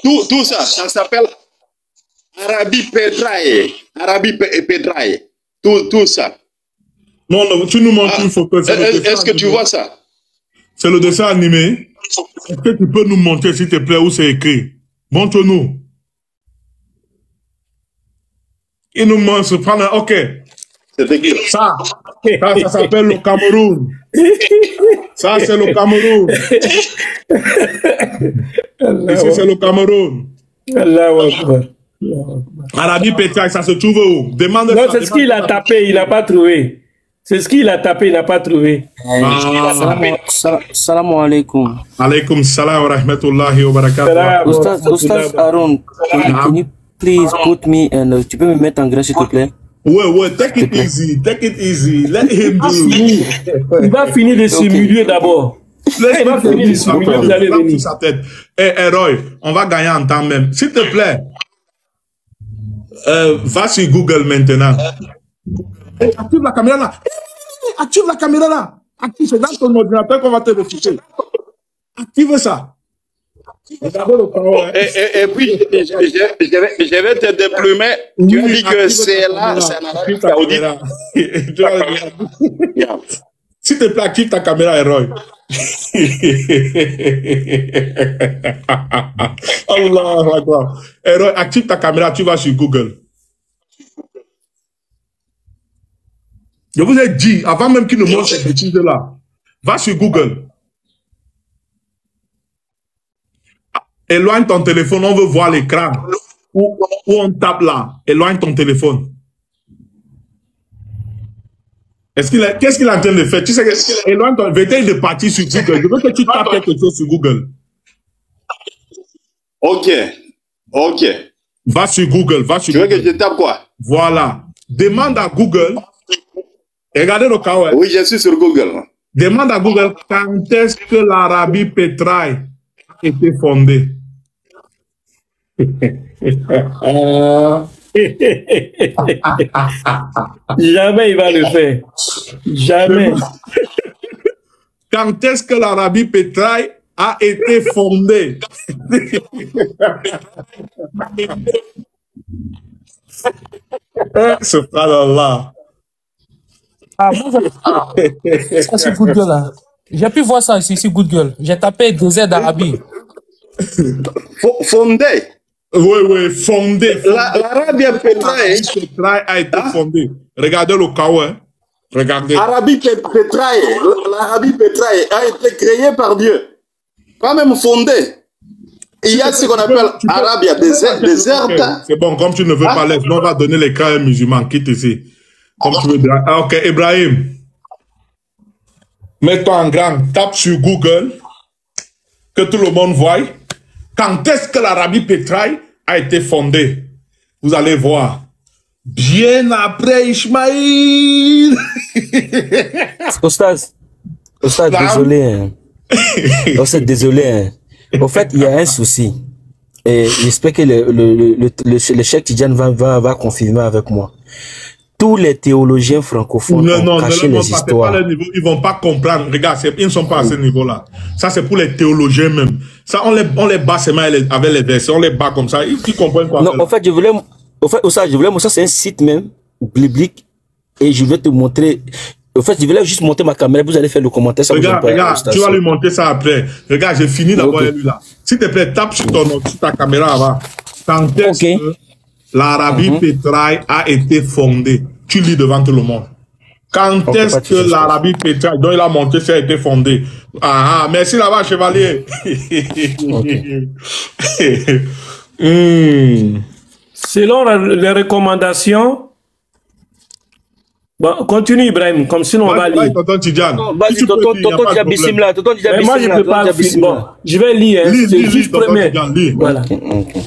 Tout ça, ça s'appelle Arabie Petrae. Arabie Petrae. Tout ça. Non, non, tu nous montres une photo. Est-ce que tu vois ça? C'est le dessin animé. Est-ce que tu peux nous montrer, s'il te plaît, où c'est écrit? Montre-nous. Il nous montre, ok. C'est écrit. Ça s'appelle le Cameroun. Ça, c'est le Cameroun. Ici, c'est le Cameroun. Arabie Petra, ça se trouve où? Demande. Non, c'est ce qu'il a tapé, il n'a pas trouvé. C'est ce qu'il a tapé, il n'a pas trouvé. Salam alaikum. Alaikum salam wa rahmatullahi wa barakatuh. Ustaz Aaron, can you please put me and tu peux me mettre en grèce s'il te plaît? Ouais, take it easy, let him do. Il va finir de simuler d'abord. Il va finir de simuler, vous allez venir. Eh, Roy, on va gagner en temps même. S'il te plaît, va sur Google maintenant. Active la caméra là. Active la caméra là. Active, c'est dans ton ordinateur qu'on va te reficher. Active ça. Et puis, je vais te déplumer. Tu as dit que c'est là, c'est en Arabie Saoudite. S'il te plaît, active ta caméra, Roy. Allah Akbar. Roy, active ta caméra, tu vas sur Google. Je vous ai dit, avant même qu'il ne montre cette bêtise-là, va sur Google. Éloigne ton téléphone, on veut voir l'écran. Où on tape là. Éloigne ton téléphone. Qu'est-ce qu'il est en train de faire? Tu sais que éloigne ton véhicule de partir sur Google. Je veux que tu tapes quelque chose sur Google. Ok. Va sur Google, va sur Google. Tu veux que je tape quoi? Voilà. Demande à Google. Regardez le cas. Oui, je suis sur Google. Demande à Google quand est-ce que l'Arabie Petraille a été fondée. Jamais il va le faire. Jamais. Quand est-ce que l'Arabie Petraille a été fondée? Subhanallah. Ah, ça c'est Google là. J'ai pu voir ça ici sur Google. J'ai tapé désert d'Arabie. Fondé. Oui, fondé. L'Arabie Petraille a été fondée. Regardez le cas, hein. Regardez. L'Arabie Petraille a été créée par Dieu. Pas même fondée. Il y a ce qu'on appelle Arabia déserta. C'est bon, comme tu ne veux pas laisser, on va donner les cas musulmans. Quitte ici. Comme tu veux. Ah, ok, Ibrahim. Mets-toi en grand. Tape sur Google. Que tout le monde voie. Quand est-ce que l'Arabie Petraille a été fondée? Vous allez voir. Bien après Ismaïl. Ostaz, désolé. Hein. Ostaz, désolé. Hein. Au fait, il y a un souci. Et j'espère que le Cheikh Tidjane va confirmer avec moi. Tous les théologiens francophones ont caché les histoires. Pas niveau, ils vont pas comprendre. Regarde, ils ne sont pas à ce niveau-là. Ça, c'est pour les théologiens même. Ça, on les bat seulement avec les versets. On les bat comme ça. Ils comprennent quoi. Non, en fait, je voulais montrer, c'est un site même, biblique. Et je vais te montrer. En fait, je voulais juste monter ma caméra. Vous allez faire le commentaire. Ça regarde, tu vas lui montrer ça après. Regarde, j'ai fini d'abord lui là. S'il te plaît, tape sur ta caméra avant. Quand est-ce que l'Arabie Petraille a été fondée? Tu lis devant tout le monde. Quand est-ce que l'Arabie Petraille, dont il a montré, ça a été fondé? Ah, merci là-bas, chevalier. Selon les recommandations, bon, continue Ibrahim, comme sinon on va lire. Vas-y, tonton Diabissim là. Moi, je peux pas. Bon, je vais lire. C'est juste premier. Voilà.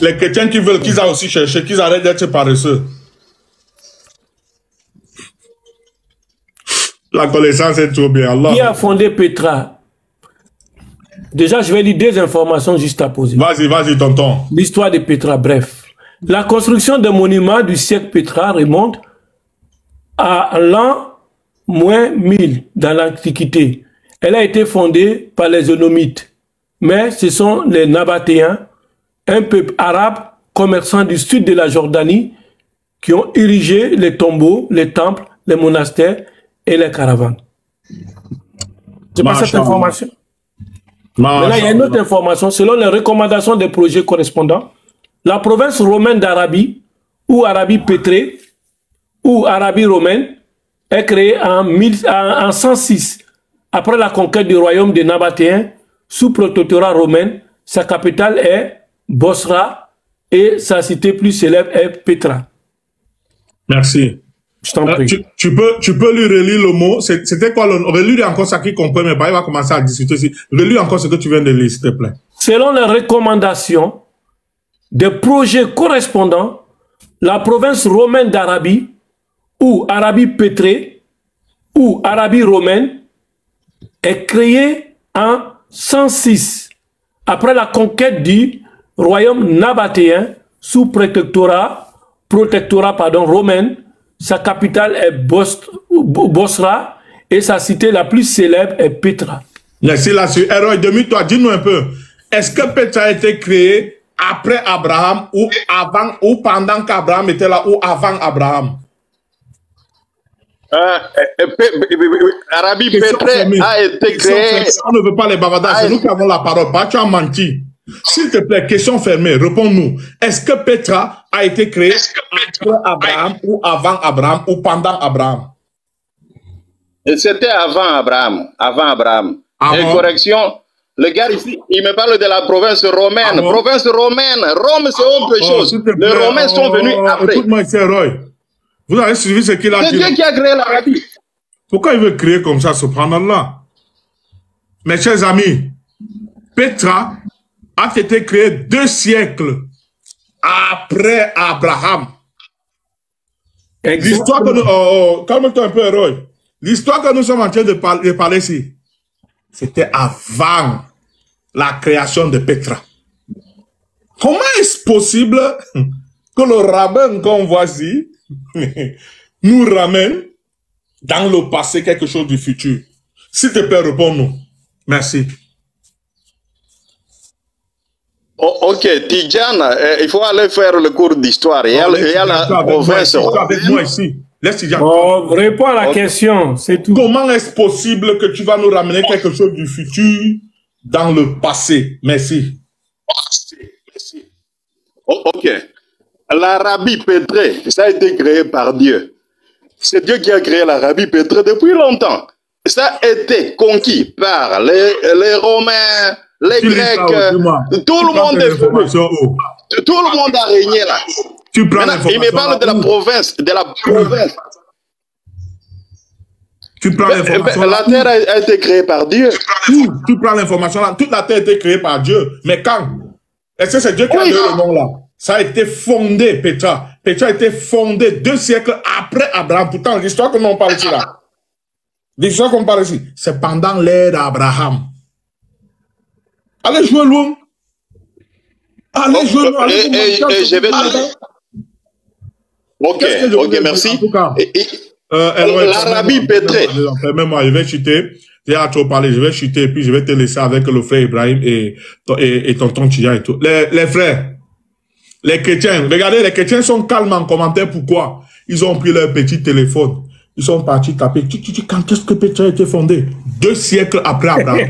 Les chrétiens qui veulent qu'ils aient aussi cherché, qu'ils arrêtent d'être paresseux. La connaissance est trop bien. Allah. Qui a fondé Petra? Déjà, je vais lire deux informations juste à poser. Vas-y, tonton. L'histoire de Petra, bref. La construction des monuments du siècle Petra remonte à l'an -1000 dans l'Antiquité. Elle a été fondée par les Édomites. Mais ce sont les Nabatéens, un peuple arabe commerçant du sud de la Jordanie, qui ont érigé les tombeaux, les temples, les monastères et les caravanes. C'est pas cette information. Maintenant, il y a une autre information. Selon les recommandations des projets correspondants, la province romaine d'Arabie, ou Arabie pétrée, ou Arabie romaine, est créée en 106, après la conquête du royaume des Nabatéens, sous protectorat romain. Sa capitale est Bosra et sa cité plus célèbre est Petra. Merci. Je t'en prie. Tu peux lui relire le mot. C'était quoi le nom? Relis encore ça qui comprend, mais pas, il va commencer à discuter aussi. Relis encore ce que tu viens de lire, s'il te plaît. Selon les recommandations des projets correspondants, la province romaine d'Arabie, ou Arabie pétrée, ou Arabie romaine, est créée en 106, après la conquête du royaume nabatéen, sous protectorat romain. Sa capitale est Bosra et sa cité la plus célèbre est Petra. Merci là-dessus. Héroï, demi-toi, dis-nous un peu. Est-ce que Petra a été créée après Abraham ou avant ou pendant qu'Abraham était là ou avant Abraham? Arabie Petraille a été créée. On ne veut pas les bavardages, c'est nous qui avons la parole. Pas tu as menti. S'il te plaît, question fermée, réponds-nous. Est-ce que Petra a été créée après Abraham ou avant Abraham ou pendant Abraham? C'était avant Abraham. Avant Abraham. Et correction, le gars ici, il me parle de la province romaine. Province romaine. Rome, c'est autre chose. Les Romains sont venus après. Écoute-moi ici, Roy. Vous avez suivi ce qu'il a dit. C'est Dieu qui a créé l'Arabie. Pourquoi il veut créer comme ça, subhanallah? Mes chers amis, Petra a été créée 2 siècles après Abraham. Exactement. L'histoire que nous... calme-toi un peu, héros. L'histoire que nous sommes en train de parler ici, c'était avant la création de Petra. Comment est-ce possible que le rabbin qu'on voit ici nous ramène dans le passé quelque chose du futur? S'il te plaît, réponds-nous. Merci. Oh, ok, Tidjane, il faut aller faire le cours d'histoire. Il y a la province. Avec moi ici. Laisse Tidjane. Oh, réponds à la question, c'est tout. Comment est-ce possible que tu vas nous ramener quelque chose du futur dans le passé? Merci. Oh, ok. L'Arabie pétrée, ça a été créé par Dieu. C'est Dieu qui a créé l'Arabie pétrée depuis longtemps. Ça a été conquis par les Romains, les Grecs. Tout le monde est venu. Tout le monde a régné là. Maintenant, il me parle de la province. Tu prends l'information. La terre a été créée par Dieu. Tu prends l'information là. Toute la terre a été créée par Dieu. Mais quand? Est-ce que c'est Dieu qui a donné le nom là? Ça a été fondé, Petra. Petra a été fondé 2 siècles après Abraham. Pourtant, l'histoire que nous on parle ici là. L'histoire qu'on parle ici, c'est pendant l'ère d'Abraham. Allez jouer loin. Allez jouer loin. Et je vais Ok, merci. L'Arabie pétrée. Même-moi, je vais chuter. Tu as trop parlé, je vais chuter et puis je vais te laisser avec le frère Ibrahim et tonton Tia et tout. Les frères, les chrétiens, regardez, les chrétiens sont calmes en commentaire. Pourquoi? Ils ont pris leur petit téléphone. Ils sont partis taper. Quand est-ce que Petra a été fondée? 2 siècles après Abraham.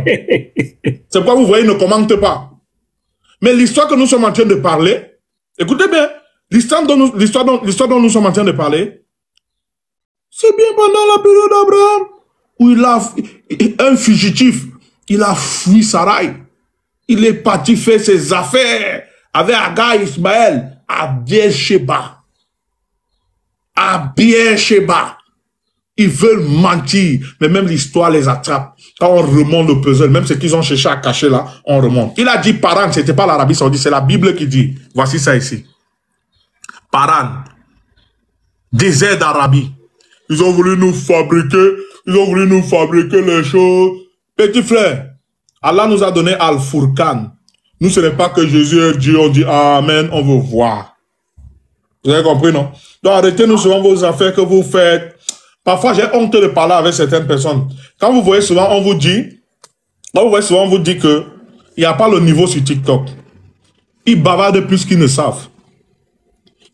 C'est pourquoi vous voyez, ils ne commentent pas. Mais l'histoire que nous sommes en train de parler, écoutez bien, l'histoire dont nous sommes en train de parler, c'est bien pendant la période d'Abraham, où il a, un fugitif, il a fui Sarai. Il est parti faire ses affaires avec Agar et Ismaël à Beersheba. À Beersheba. Ils veulent mentir, mais même l'histoire les attrape. Quand on remonte le puzzle, même ce qu'ils ont cherché à cacher là, on remonte. Il a dit Paran, c'était pas l'Arabie Saoudite, c'est la Bible qui dit. Voici ça ici. Paran, désert d'Arabie. Ils ont voulu nous fabriquer les choses. Petit frère, Allah nous a donné Al-Furqan. Nous, ce n'est pas que Jésus est Dieu, on dit Amen, on veut voir. Vous avez compris, non? Donc arrêtez-nous souvent vos affaires que vous faites. Parfois, j'ai honte de parler avec certaines personnes. Quand vous voyez souvent, on vous dit que il n'y a pas le niveau sur TikTok. Ils bavardent plus qu'ils ne savent.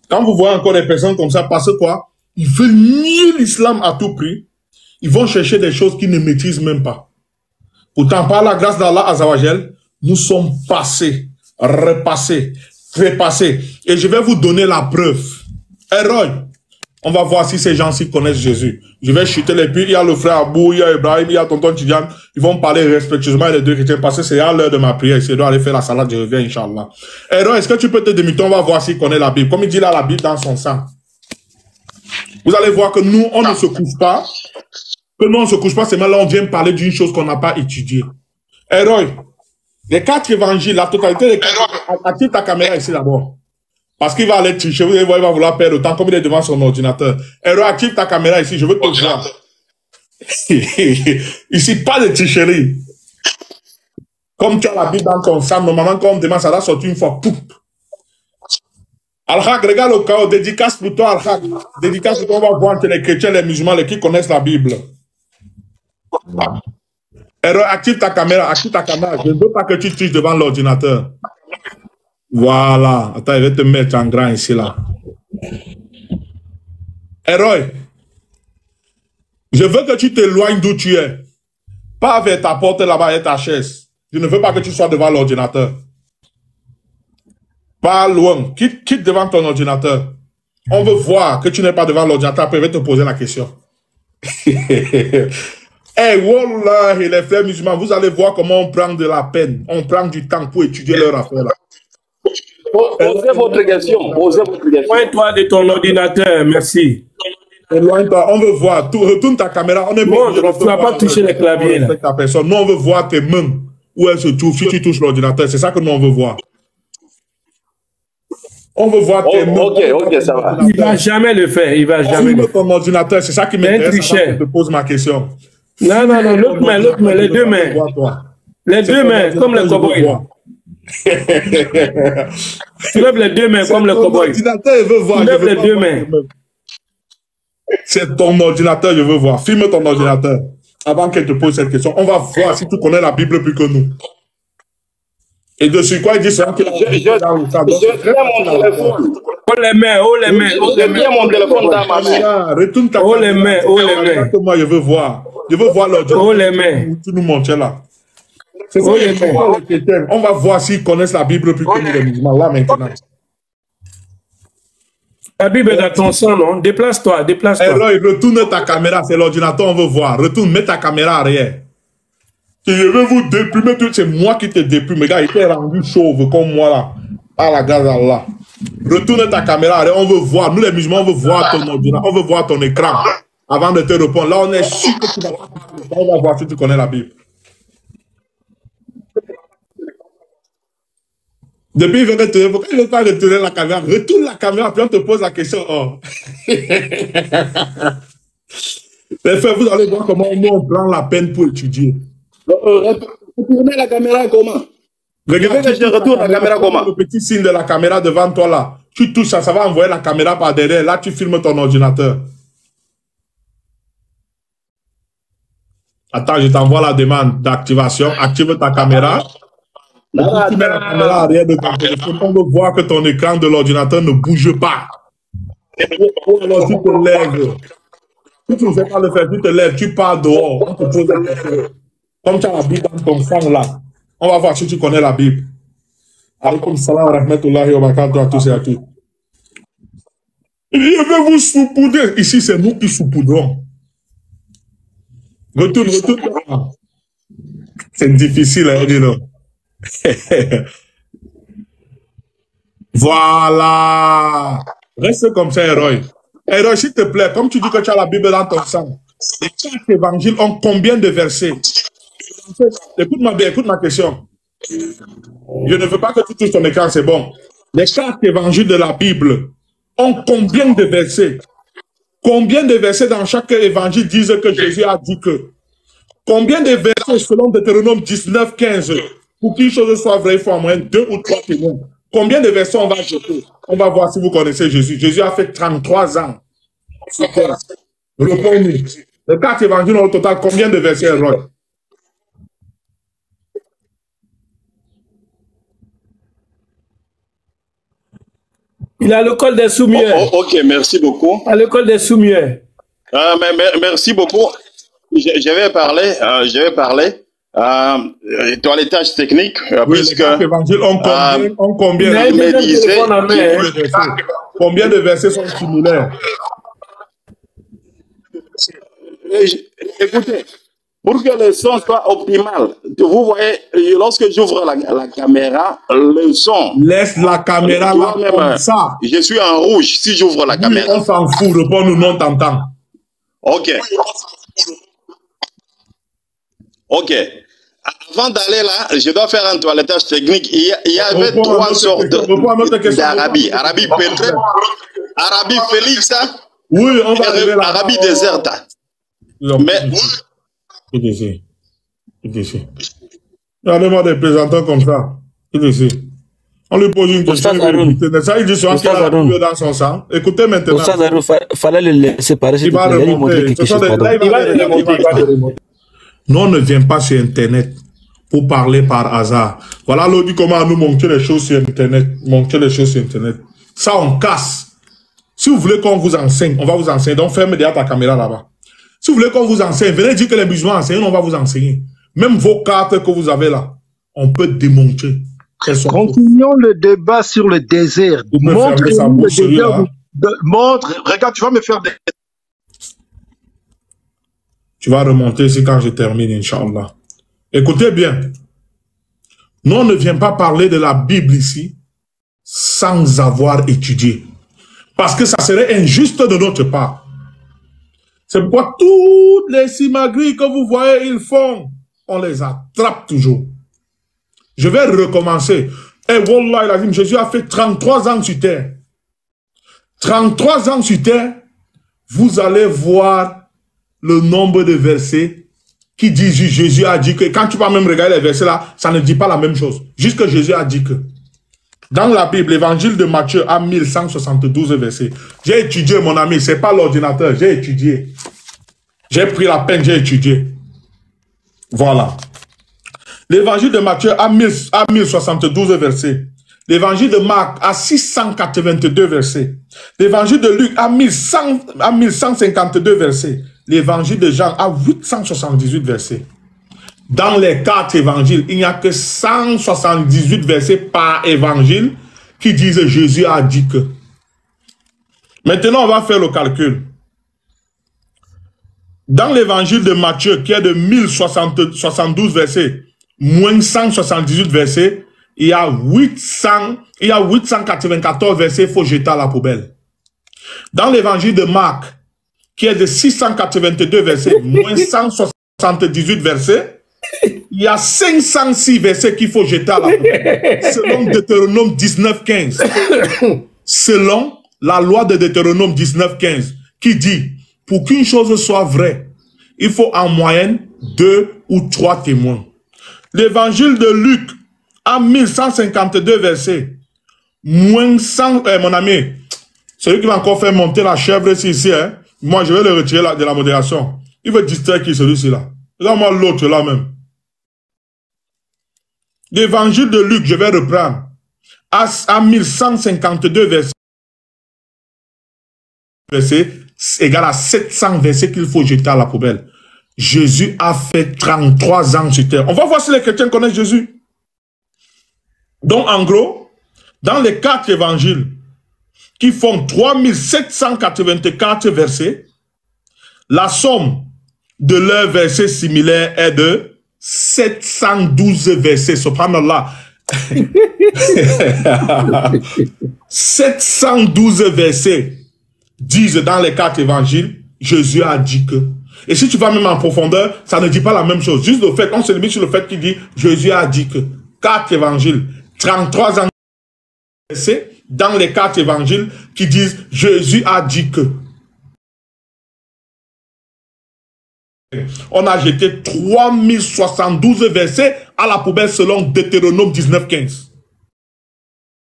Quand vous voyez encore des personnes comme ça, parce que quoi? Ils veulent nier l'islam à tout prix. Ils vont chercher des choses qu'ils ne maîtrisent même pas. Pourtant, par la grâce d'Allah Azzawajal, nous sommes passés, repassés, trépassés. Et je vais vous donner la preuve. Héroï. On va voir si ces gens-ci connaissent Jésus. Je vais chuter les pieds. Il y a le frère Abou, il y a Ibrahim, il y a tonton Tidjane. Ils vont parler respectueusement les 2 chrétiens parce que c'est à l'heure de ma prière. Je dois aller faire la salade, je reviens, Inch'Allah. Héros, est-ce que tu peux te démuter? On va voir s'il connaît la Bible. Comme il dit là, la Bible dans son sang. Vous allez voir que nous, on ne se couche pas. Que nous, on ne se couche pas, c'est là on vient parler d'une chose qu'on n'a pas étudiée. Héros, les 4 évangiles, la totalité des 4, active ta caméra ici d'abord. Parce qu'il va aller tricher, vous allez voir, il va vouloir perdre le temps comme il est devant son ordinateur. Héros, active ta caméra ici, je veux te voir. Ici, pas de tricherie. Comme tu as la Bible dans ton sang, normalement, quand on demande, ça va sortir une fois. Poup. Al-Haq, regarde le chaos, dédicace pour toi, Al-Haq. Dédicace pour toi, on va voir entre les chrétiens, les musulmans, les qui connaissent la Bible. Héros, active ta caméra. Je ne veux pas que tu triches devant l'ordinateur. Voilà. Attends, je vais te mettre en grand ici, là. Héros, je veux que tu t'éloignes d'où tu es. Pas vers ta porte là-bas et ta chaise. Je ne veux pas que tu sois devant l'ordinateur. Pas loin. Quitte devant ton ordinateur. On veut voir que tu n'es pas devant l'ordinateur. Après, je vais te poser la question. Eh, wallah, les frères musulmans, vous allez voir comment on prend de la peine. On prend du temps pour étudier leur affaire là. Posez votre question. Éloigne-toi de ton ordinateur, merci. Éloigne-toi, on veut voir. Retourne ta caméra. On est bon, tu ne vas pas toucher les claviers. Ta personne. Nous, on veut voir tes mains. Où elles se trouvent si tu touches l'ordinateur. C'est ça que nous, on veut voir. On veut voir tes noms. Ok, ça va. Il va jamais le faire. Il va jamais le Filme faire. ton ordinateur, c'est ça qui m'intéresse. Je te pose ma question. Non, l'autre main, les deux mains. Les deux mains, comme le cowboy. Tu lèves les deux mains comme le cowboy. L'ordinateur, il veut voir. Tu lèves les deux mains. C'est ton ordinateur, je veux voir. Filme ton ordinateur. Avant qu'elle te pose cette question, on va voir si tu connais la Bible plus que nous. Et dessus quoi, il dit ça qu'il a... Je tiens mon téléphone. Oh les mains, oh les mains. Je tiens mon téléphone dans ma main. Retourne ta oh les mains, oh les mains. Moi, je veux voir. Je veux voir l'ordinateur. Oh les mains. Tu nous montres là. C'est ça, oh les mains. On va voir s'ils connaissent la Bible plus que nous, les musulmans, là maintenant. La Bible est dans ton sang, non? Déplace-toi, déplace-toi. Roy, retourne ta caméra, c'est l'ordinateur, on veut voir. Retourne, mets ta caméra arrière. Je veux vous déprimer, c'est moi qui te déprime. Les gars, il t'est rendu chauve comme moi là. Ah la gaz Allah. Retourne ta caméra arrière, on veut voir. Nous les musulmans, on veut voir ton ordinateur, on veut voir ton écran. Avant de te répondre. Là, on est sûr que tu vas pas. On va voir si tu connais la Bible. Depuis, il veut retourner. Pourquoi il ne veut pas retourner la caméra? Retourne la caméra, puis on te pose la question. Oh. Les frères, vous allez voir comment on prend la peine pour étudier. Retournez la caméra comment? Regarde, je retourne la caméra comment? Le petit signe de la caméra devant toi là. Tu touches ça, ça va envoyer la caméra par derrière. Là, tu filmes ton ordinateur. Attends, je t'envoie la demande d'activation. Active ta caméra. Tu mets la caméra arrière de ton téléphone. On veut voir que ton écran de l'ordinateur ne bouge pas. Ou alors tu te lèves. Si tu ne sais pas le faire, tu te lèves, tu pars dehors. On te pose la question. Comme tu as la Bible dans ton sang là. On va voir si tu connais la Bible. Alaykoum salam wa rahmatullahi wa barakatuh à tous et à toutes. Je vais vous saupoudrer. Ici, c'est nous qui saupoudrons. Retourne. C'est difficile, hein, dis-le. Voilà. Reste comme ça, Héroï. Héroï, s'il te plaît, comme tu dis que tu as la Bible dans ton sang, les 4 évangiles ont combien de versets? Écoute-moi bien, écoute ma question. Je ne veux pas que tu touches ton écran, c'est bon. Les 4 évangiles de la Bible ont combien de versets? Combien de versets dans chaque évangile disent que Jésus a dit que? Combien de versets selon Deutéronome 19, 15? Pour qu'une chose soit vraie, il faut en moyenne 2 ou 3 témoins. Combien de versets on va jeter? On va voir si vous connaissez Jésus. Jésus a fait 33 ans. Super. Réponds-nous. Les 4 évangiles au total, combien de versets, Roy? Il a le col des soumiers. Ok, merci beaucoup. À l'école des soumiers. Merci beaucoup. Je vais parler. Toilettage technique, oui, puisque les évangiles ont combien combien de versets sont similaires? Écoutez, pour que le son soit optimal, vous voyez, lorsque j'ouvre la caméra, le son... Laisse la caméra là comme ça. Je suis en rouge si j'ouvre la caméra. On s'en fout, réponds-nous, non, t'entends. Ok. Avant d'aller là, je dois faire un toilettage technique. Il y avait 3 sortes d'Arabie. Arabie Petré, Arabie Félix, oui, on va arriver là. Arabie Déserta. Mais... Ici. Regardez-moi des plaisantants comme ça. Ici. On lui pose une question. Ça, il dit souvent qu'il a la Bible dans son sang. Écoutez maintenant. Fallait le laisser parler. Il va remonter. Nous, on ne vient pas sur Internet pour parler par hasard. Voilà l'autre dit comment nous montrer les choses sur Internet. Ça, on casse. Si vous voulez qu'on vous enseigne, on va vous enseigner. Donc, ferme derrière ta caméra là-bas. Si vous voulez qu'on vous enseigne, venez dire que les musulmans enseignent, on va vous enseigner. Même vos cartes que vous avez là, on peut démontrer. Continuons le débat sur le désert. Montre-nous le désert. Regarde, tu vas me faire des... Tu vas remonter ici quand je termine, Inch'Allah. Écoutez bien. Nous, on ne vient pas parler de la Bible ici sans avoir étudié. Parce que ça serait injuste de notre part. C'est pourquoi toutes les simagris que vous voyez, ils font, on les attrape toujours. Je vais recommencer. Et Wallah, il a dit, Jésus a fait 33 ans sur terre. 33 ans sur terre, vous allez voir le nombre de versets qui disent Jésus a dit que, quand tu vas même regarder les versets là, ça ne dit pas la même chose. Juste que Jésus a dit que. Dans la Bible, l'évangile de Matthieu a 1172 versets. J'ai étudié, mon ami, c'est pas l'ordinateur, j'ai étudié. J'ai pris la peine, j'ai étudié. Voilà. L'évangile de Matthieu a 1072 versets. L'évangile de Marc a 682 versets. L'évangile de Luc a 1152 versets. L'évangile de Jean a 878 versets. Dans les 4 évangiles, il n'y a que 178 versets par évangile qui disent Jésus a dit que. Maintenant, on va faire le calcul. Dans l'évangile de Matthieu, qui est de 1072 versets, moins 178 versets, il y a 894 versets, il faut jeter à la poubelle. Dans l'évangile de Marc, qui est de 682 versets, moins 178 versets, il y a 506 versets qu'il faut jeter à la poubelle. Selon Deutéronome 19.15. Selon la loi de Deutéronome 19.15, qui dit, pour qu'une chose soit vraie, il faut en moyenne 2 ou 3 témoins. L'évangile de Luc a 1152 versets. Moins 100, mon ami, celui qui va encore faire monter la chèvre ici, hein, moi je vais le retirer de la modération. Il veut distraire qui celui-ci là. Regarde-moi l'autre là même. L'évangile de Luc, je vais reprendre, à 1152 versets, égal à 700 versets qu'il faut jeter à la poubelle. Jésus a fait 33 ans sur terre. On va voir si les chrétiens connaissent Jésus. Donc, en gros, dans les 4 évangiles qui font 3784 versets, la somme de leurs versets similaires est de 712 versets. Subhanallah. 712 versets disent dans les 4 évangiles, Jésus a dit que. Et si tu vas même en profondeur, ça ne dit pas la même chose. Juste le fait, on se limite sur le fait qu'il dit, Jésus a dit que. 4 évangiles, 33 ans dans les 4 évangiles qui disent, Jésus a dit que. On a jeté 3072 versets à la poubelle selon Deutéronome 19.15.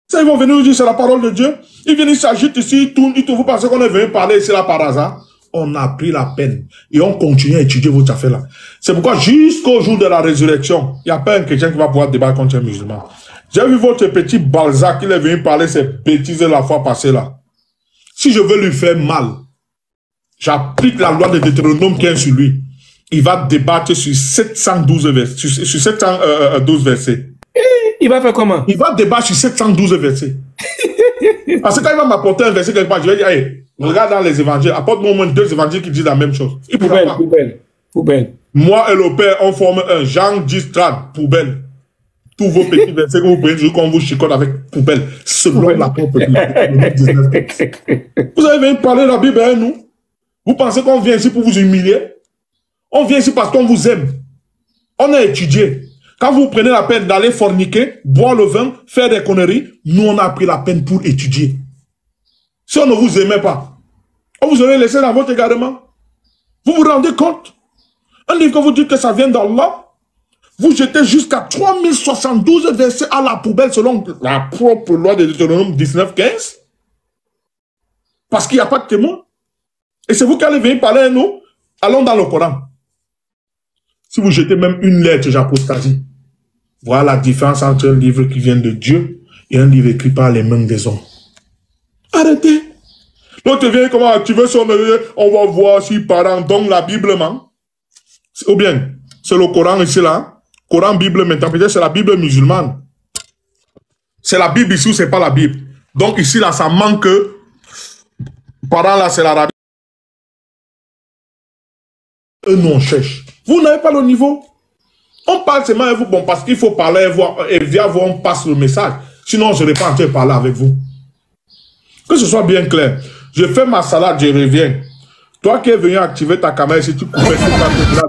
Ça, ils vont venir nous dire, c'est la parole de Dieu. Ils viennent, ils s'agitent ici, ils tournent, vous pensez qu'on est venu parler ici là par hasard? On a pris la peine et on continue à étudier votre affaire là. C'est pourquoi jusqu'au jour de la résurrection, il n'y a pas un chrétien qui va pouvoir débattre contre un musulman. J'ai vu votre petit Balzac, il est venu parler ces bêtises la fois passée là. Si je veux lui faire mal, j'applique la loi de Deutéronome 15 sur lui. Il va débattre sur 712 versets. Sur 712 versets. Il va faire comment? Il va débattre sur 712 versets. Parce que quand il va m'apporter un verset quelque part, je vais dire, hey, regarde dans les évangiles, apporte-moi au moins 2 évangiles qui disent la même chose. Il pourra pas. Poubelle. Moi et le Père, on forme un Jean 10 trad, poubelle. Tous vos petits versets que vous prenez, je qu'on vous chicote avec poubelle. Selon la propre Vous avez venu parler de la Bible à nous? Vous pensez qu'on vient ici pour vous humilier? On vient ici parce qu'on vous aime. On a étudié. Quand vous prenez la peine d'aller forniquer, boire le vin, faire des conneries, nous on a pris la peine pour étudier. Si on ne vous aimait pas, on vous aurait laissé dans votre égarement. Vous vous rendez compte? Un livre que vous dites que ça vient d'Allah, vous jetez jusqu'à 3072 versets à la poubelle selon la propre loi de Deutéronome 19.15. Parce qu'il n'y a pas de témoin. Et c'est vous qui allez venir parler à nous. Allons dans le Coran. Si vous jetez même une lettre, j'apostasie. Voilà la différence entre un livre qui vient de Dieu et un livre écrit par les mains des hommes. Arrêtez. L'autre vient comment tu veux son on va voir si parent donne la Bible, ou bien, c'est le Coran ici là. Coran, Bible, maintenant peut-être c'est la Bible musulmane. C'est la Bible ici ou c'est pas la Bible. Donc ici là, ça manque. Parent là, c'est l'Arabie. Nous on cherche. Vous n'avez pas le niveau. On parle seulement avec vous, bon, parce qu'il faut parler et via vous, on passe le message. Sinon, je ne vais pas en train de parler avec vous. Que ce soit bien clair. Je fais ma salade, je reviens. Toi qui es venu activer ta caméra, si tu pouvais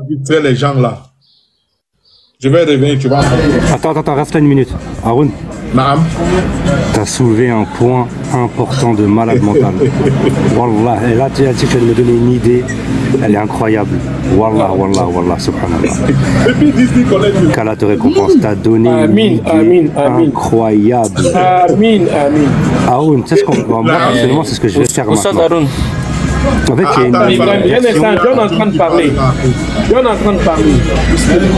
distraire les gens là. Je vais revenir, tu vas. Attends, reste une minute. Haroun. Tu as soulevé un point important de malade mental. Wallah, et là tu viens de me donner une idée, elle est incroyable. Wallah, wallah, wallah, subhanallah. Qu'Allah te récompense, t'as donné une idée incroyable. Amin, amin. Haroun, tu sais ce qu'on va moi, personnellement, c'est ce que je vais faire maintenant. En fait, il y a une... John est en train de parler. John est en train de parler.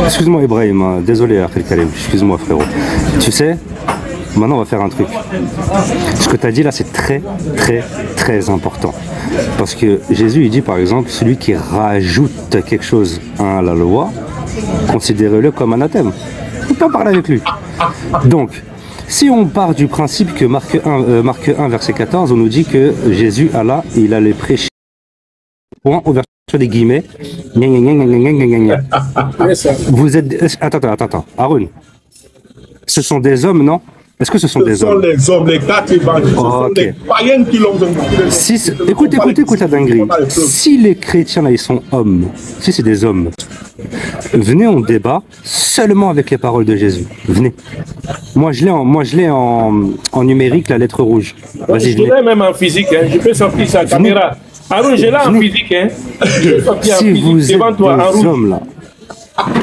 Excuse-moi, Ibrahim, désolé, Akhil Karim, excuse-moi, frérot. Tu sais, maintenant, on va faire un truc. Ce que tu as dit là, c'est très, très, très important. Parce que Jésus, il dit, par exemple, celui qui rajoute quelque chose à la loi, considérez-le comme anathème. On peut en parler avec lui. Donc, si on part du principe que Marc 1, verset 14, on nous dit que Jésus, Allah, il allait prêcher. Point, ouverture des guillemets. Vous êtes... Attends. Haroun. Ce sont des hommes, non? Est-ce que ce sont des hommes? Ce sont les hommes, les 4 évangélistes. Ce sont des païens qui l'ont donné. Écoute la dinguerie. Si les chrétiens, là, ils sont hommes, si c'est des hommes, venez, on débat seulement avec les paroles de Jésus. Venez. Moi, je l'ai en numérique, la lettre rouge. Vas-y, je l'ai même en physique, hein. Je peux sortir sa caméra. Haroun, je l'ai en physique, hein. Je peux sortir si en physique vous devant êtes toi, en rouge. hommes, là,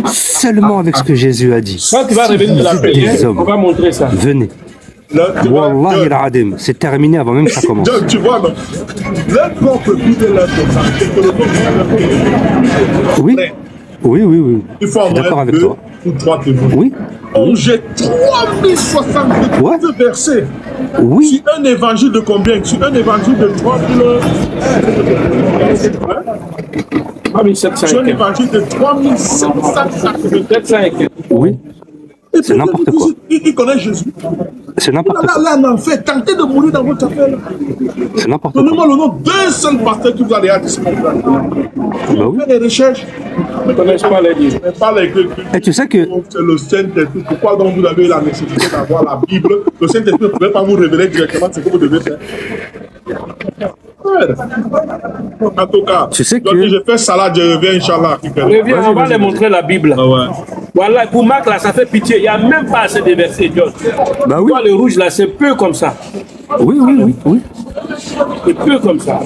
seulement avec ce que Jésus a dit. Quand tu vas revenir de la paix, on va montrer ça. Venez. Wallah il c'est terminé avant même que ça commence. Tu vois, non? Leur propre Bible est leur Oui. Il faut en d'accord avec 2 toi. ou 3 témoins. Oui. On jette 3062 versets. Oui. Sur un évangile de combien? Sur un évangile de 3000. Sur un évangile de 3705. Oui. C'est n'importe quoi. Il connaît Jésus. C'est n'importe quoi. Là, en fait, tentez de mourir dans votre affaire. C'est n'importe quoi. Donnez-moi le nom d'un seul pasteur qui vous a déjà dit ce qu'on fait. Faites des recherches. Ne connaissent pas les livres. Et tu sais que... C'est le Saint-Esprit. Pourquoi donc vous avez la nécessité d'avoir la Bible? Le Saint-Esprit ne pouvait pas vous révéler directement ce que vous devez faire. En tout cas, tu sais que... je fais salade, je reviens, Inch'Allah. Reviens, on va les montrer la Bible. Ah ouais. Voilà, pour Marc, là, ça fait pitié. Il n'y a même pas assez de versets, John. Bah oui. Toi, le rouge, là, c'est peu comme ça. Oui. C'est peu comme ça.